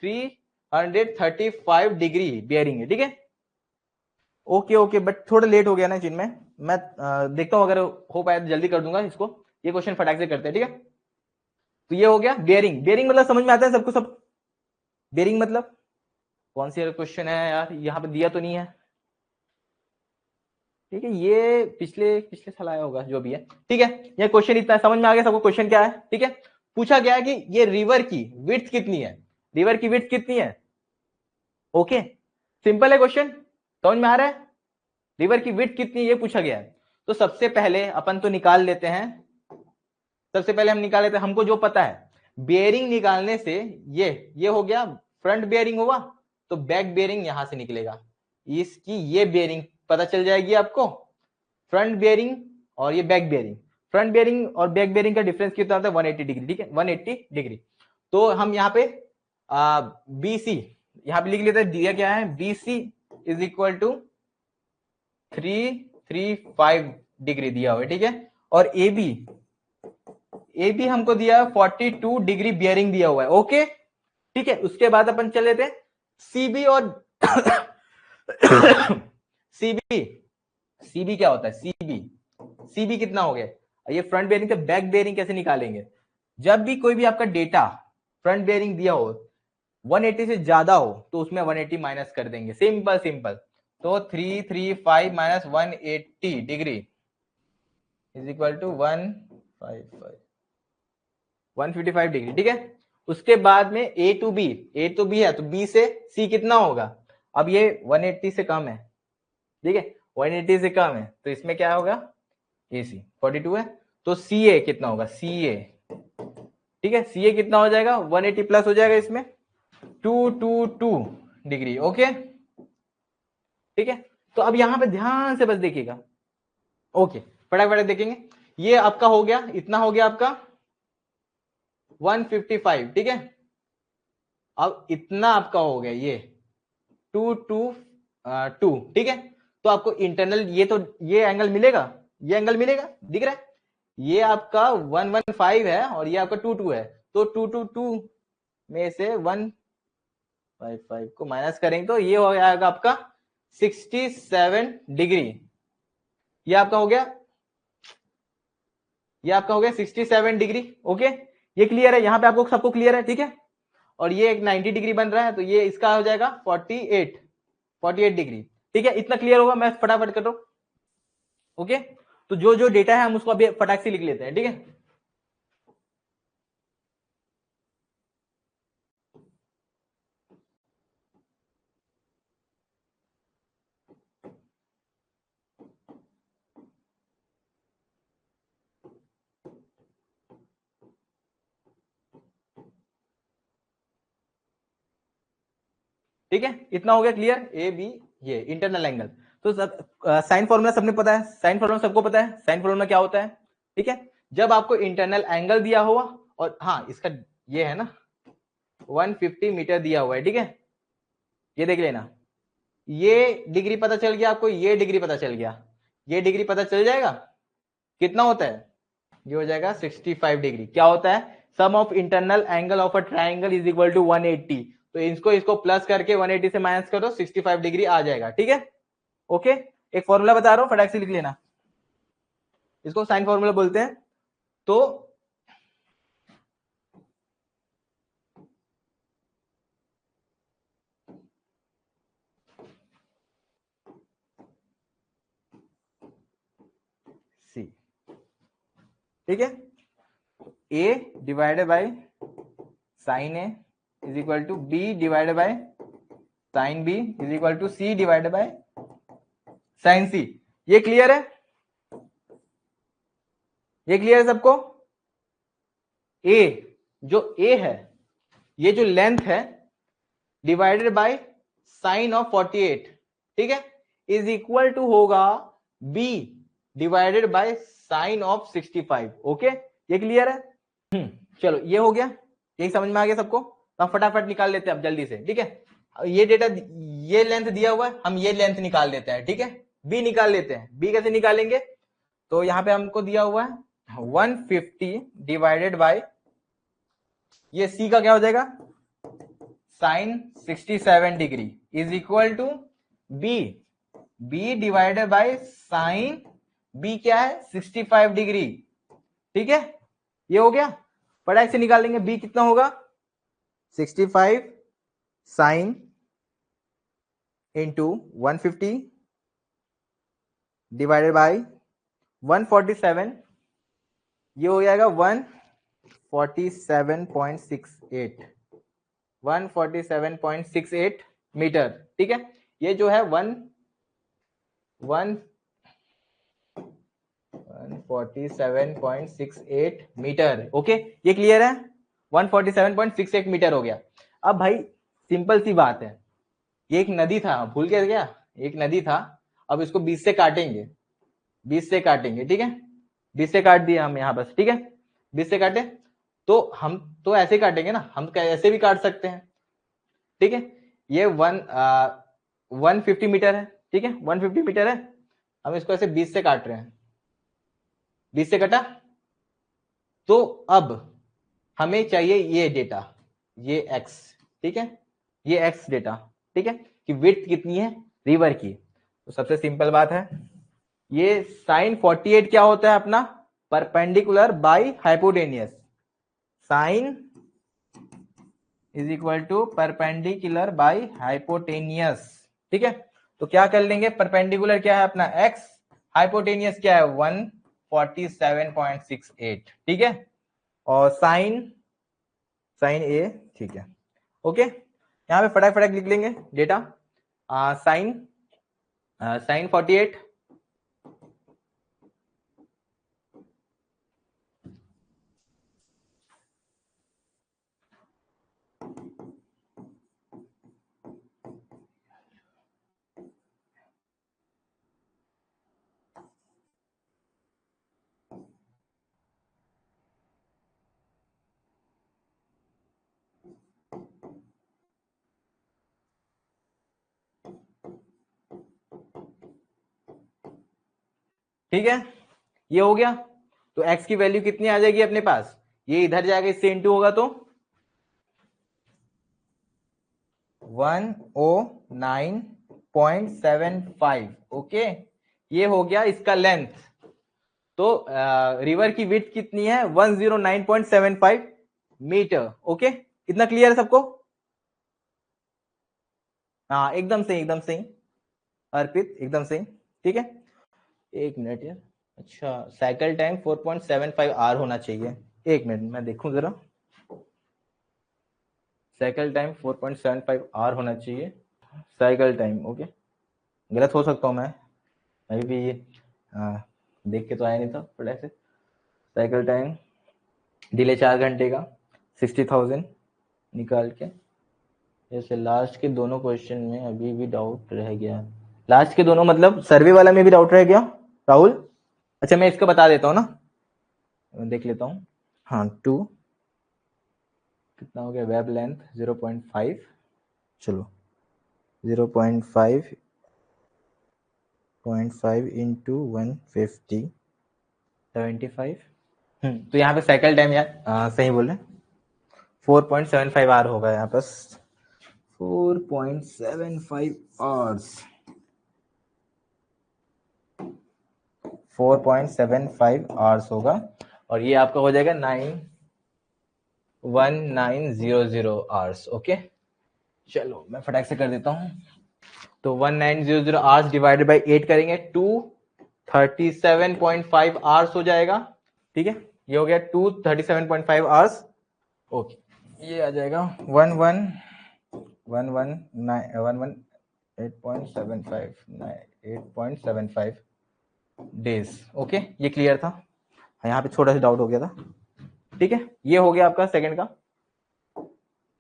335 डिग्री बियरिंग है। ठीक है, ओके ओके, बट थोड़ा लेट हो गया ना जिनमें, मैं देखता हूं अगर हो पाया तो जल्दी कर दूंगा इसको। ये क्वेश्चन फटाक से करते हैं। ठीक है, तो ये हो गया बियरिंग। बियरिंग मतलब समझ में आता है सबको, सब बियरिंग मतलब कौन सी क्वेश्चन है यार, यहाँ पे दिया तो नहीं है। ठीक है, ये पिछले पिछले साल आया होगा जो भी है। ठीक है, ये क्वेश्चन इतना समझ में आ गया सबको, क्वेश्चन क्या है। ठीक है, पूछा गया है कि ये रिवर की विड्थ कितनी है, रिवर की विड्थ कितनी है। ओके, सिंपल है क्वेश्चन, समझ में आ रहा है, रिवर की विड्थ कितनी है ये पूछा गया है। तो सबसे पहले अपन तो निकाल लेते हैं, सबसे पहले हम निकाल लेते हैं, हमको जो पता है बेयरिंग निकालने से ये हो गया, फ्रंट बेयरिंग हुआ तो बैक बेयरिंग यहां से निकलेगा, इसकी ये बेयरिंग पता चल जाएगी आपको, फ्रंट बेयरिंग और ये बैक बेयरिंग। फ्रंट बेयरिंग और बैक बेयरिंग का डिफरेंस कितना होता है? 180 डिग्री, ठीक है, 180 डिग्री। तो हम यहाँ पे BC यहाँ पे लिख लेते हैं, दिया क्या है, BC is equal to 335 degree दिया हुआ है, ठीक है। और AB हमको दिया 42 डिग्री बियरिंग दिया हुआ है, ओके, ठीक है। उसके बाद अपन चले थे CB और CB क्या होता है? CB कितना हो गया? ये फ्रंट बेयरिंग से बैक बेयरिंग कैसे निकालेंगे? जब भी कोई भी आपका डेटा फ्रंट बेयरिंग दिया हो 180 से ज्यादा हो तो उसमें 180 माइनस कर देंगे, सिंपल। तो 335 minus 180 degree is equal to 155 degree, ठीक है। उसके बाद में A to B है तो B से C कितना होगा? अब ये 180 से कम है, ठीक है, 180 से कम है तो इसमें क्या होगा? AC 42 है तो CA कितना होगा? CA, ठीक है, CA कितना हो जाएगा? 180 प्लस हो जाएगा इसमें 222 डिग्री, ओके, ठीक है। तो अब यहां पे ध्यान से बस देखिएगा, ओके, फटाफट देखेंगे। ये आपका हो गया, इतना हो गया आपका 155, ठीक है। अब इतना आपका हो गया ये 222, ठीक है। तो आपको इंटरनल ये एंगल मिलेगा, ये एंगल मिलेगा, दिख रहा है, ये आपका 115 है और ये आपका 22 है, तो 222 में से 155 को माइनस करेंगे तो ये हो जाएगा आपका 67 डिग्री। ये आपका हो गया 67 डिग्री, ओके। ये क्लियर है, यहां पे आपको सबको क्लियर है, ठीक है। और ये एक 90 डिग्री बन रहा है तो ये इसका हो जाएगा 48 डिग्री, ठीक है। इतना क्लियर होगा, मैं फटाफट कर रहा हूं, ओके। तो जो जो डेटा है हम उसको अभी फटाक से लिख लेते हैं, ठीक है। ठीक है, इतना हो गया क्लियर। ए बी ये इंटरनल एंगल। तो साइन फॉर्मूला सबने पता है, साइन फॉर्मूला सबको पता है, साइन फॉर्मूला क्या होता है, ठीक है। जब आपको इंटरनल एंगल दिया हुआ और हाँ इसका ये है ना 150 मीटर दिया हुआ है, ठीक है, ये देख लेना, ये डिग्री पता चल गया आपको, ये डिग्री पता चल गया, ये डिग्री पता चल जाएगा, कितना होता है? ये हो जाएगा 65 डिग्री। क्या होता है? Sum of internal angle of a triangle is equal to 180। तो इसको प्लस करके 180 से माइनस करो, 65 डिग्री आ जाएगा, ठीक है, ओके। एक फॉर्मूला बता रहा हूं, फटाक से लिख लेना, इसको साइन फॉर्मूला बोलते हैं। तो सी, ठीक है, A divided by sine A is equal to B divided by sine B is equal to C divided by sine C. ये क्लियर है? ये क्लियर है सबको? ए जो ए है, ये जो लेंथ है डिवाइडेड बाय साइन ऑफ 48, ठीक है, इज इक्वल टू होगा B divided by sine of 65, okay. ये क्लियर है? चलो ये हो गया, यही समझ में आ गया सबको। हम फटाफट निकाल लेते हैं अब जल्दी से, ठीक है। ये डेटा, ये लेंथ दिया हुआ है, हम ये लेंथ निकाल लेते हैं, ठीक है, बी निकाल लेते हैं। बी कैसे निकालेंगे? तो यहां पे हमको दिया हुआ है 150 डिवाइडेड बाय ये सी का क्या हो जाएगा sine 67 degree is equal to B divided by sine B क्या है 65 डिग्री, ठीक है। ये हो गया, पढ़ाई से निकालेंगे बी कितना होगा 65 साइन इंटू 150 डिवाइडेड बाय 147, ये हो जाएगा 147.68 मीटर, ठीक है। ये जो है 147.68 मीटर, ओके। ये क्लियर है? 147.68 मीटर हो गया। अब भाई सिंपल सी बात है, ये एक नदी था, भूल गए क्या, एक नदी था। अब इसको 20 से काटेंगे, 20 से काटेंगे, ठीक है, 20 से काट दिया हम यहाँ बस, ठीक है, 20 से काटे तो हम तो ऐसे काटेंगे ना, हम ऐसे भी काट सकते हैं, ठीक है। ये 150 मीटर है, ठीक है, 150 मीटर है, हम इसको ऐसे 20 से काट रहे हैं, 20 से कटा। तो अब हमें चाहिए ये डेटा, ये x, ठीक है, ये x डेटा, ठीक है, कि विड्थ कितनी है रिवर की। तो सबसे सिंपल बात है, ये साइन 48 क्या होता है अपना, perpendicular by hypotenuse, sine is equal to perpendicular by hypotenuse, ठीक है। तो क्या कर लेंगे, परपेंडिकुलर क्या है अपना x, हाइपोटेनियस क्या है 147.68, ठीक है, और साइन ए, ठीक है, ओके। यहां पे फटाक फटाक लिख लेंगे डेटा, साइन 48 ठीक है, ये हो गया। तो x की वैल्यू कितनी आ जाएगी अपने पास, ये इधर जाएगा, इससे इंटू होगा तो 109.75, ओके। ये हो गया इसका लेंथ। तो रिवर की विड्थ कितनी है 109.75 मीटर, ओके। इतना क्लियर है सबको, हाँ एकदम सही, एकदम सही अर्पित, एकदम सही, ठीक है। एक मिनट यार, अच्छा साइकिल टाइम 4.75 आवर होना चाहिए, एक मिनट मैं देखूं जरा, साइकिल टाइम 4.75 आवर होना चाहिए, साइकिल टाइम, ओके। गलत हो सकता हूँ मैं, अभी भी ये देख के तो आया नहीं था बट ऐसे साइकिल टाइम डिले 4 घंटे का 60,000 निकाल के, जैसे लास्ट के दोनों क्वेश्चन में अभी भी डाउट रह गया, लास्ट के दोनों मतलब सर्वे वाला में भी डाउट रह गया राहुल। अच्छा मैं इसका बता देता हूँ ना, देख लेता हूँ, हाँ 2 कितना हो गया, वेब लेंथ 0.5, चलो 0.5 इंटू 150 75, तो यहाँ पे साइकिल टाइम यार सही बोले 4.75 आवर होगा यहाँ पर, 4.75 आवर्स, 4.75 आवर्स होगा, और ये आपका हो जाएगा 1900 आवर्स, ओके। चलो मैं फटाक से कर देता हूँ, तो 1900 आवर्स डिवाइडेड बाई 8 करेंगे 237.5 आवर्स हो जाएगा, ठीक है, ये हो गया 237.5 आवर्स, ओके। ये आ जाएगा 8.75 डेज, ओके। ये क्लियर था, यहाँ पे छोटा सा डाउट हो गया था, ठीक है। ये हो गया आपका सेकंड का।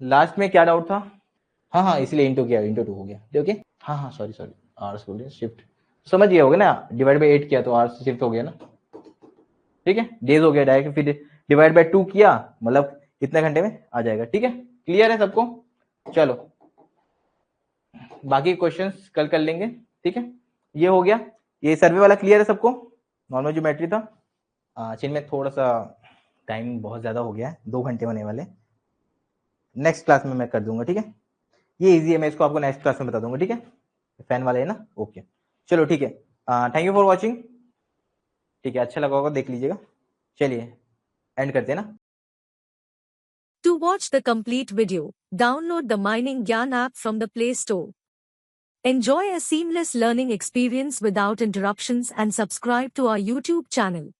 लास्ट में क्या डाउट था, हाँ हाँ इसलिए इंटू किया, इंटू 2 हो गया, ओके। हाँ हाँ सॉरी आवर्स बोल रहे शिफ्ट, समझ गया होगा ना, डिवाइड बाई 8 किया तो आवर्स शिफ्ट हो गया ना, ठीक है, डेज हो गया डायरेक्ट, फिर डिवाइड बाई 2 किया मतलब इतने घंटे में आ जाएगा, ठीक है। क्लियर है सबको, चलो बाकी क्वेश्चंस कल कर लेंगे, ठीक है। ये हो गया, ये सर्वे वाला क्लियर है सबको, नॉर्मल ज्योमेट्री था, जिनमें थोड़ा सा टाइम बहुत ज्यादा हो गया है, 2 घंटे होने वाले, नेक्स्ट क्लास में मैं कर दूंगा, ठीक है। ये इजी है, मैं इसको आपको नेक्स्ट क्लास में बता दूंगा, ठीक है, फैन वाले है ना, ओके। चलो ठीक है, थैंक यू फॉर वॉचिंग, ठीक है, अच्छा लगा होगा देख लीजिएगा, चलिए एंड करते हैं ना। To watch the complete video, download the Mining Gyan app from the Play Store. Enjoy a seamless learning experience without interruptions and subscribe to our YouTube channel.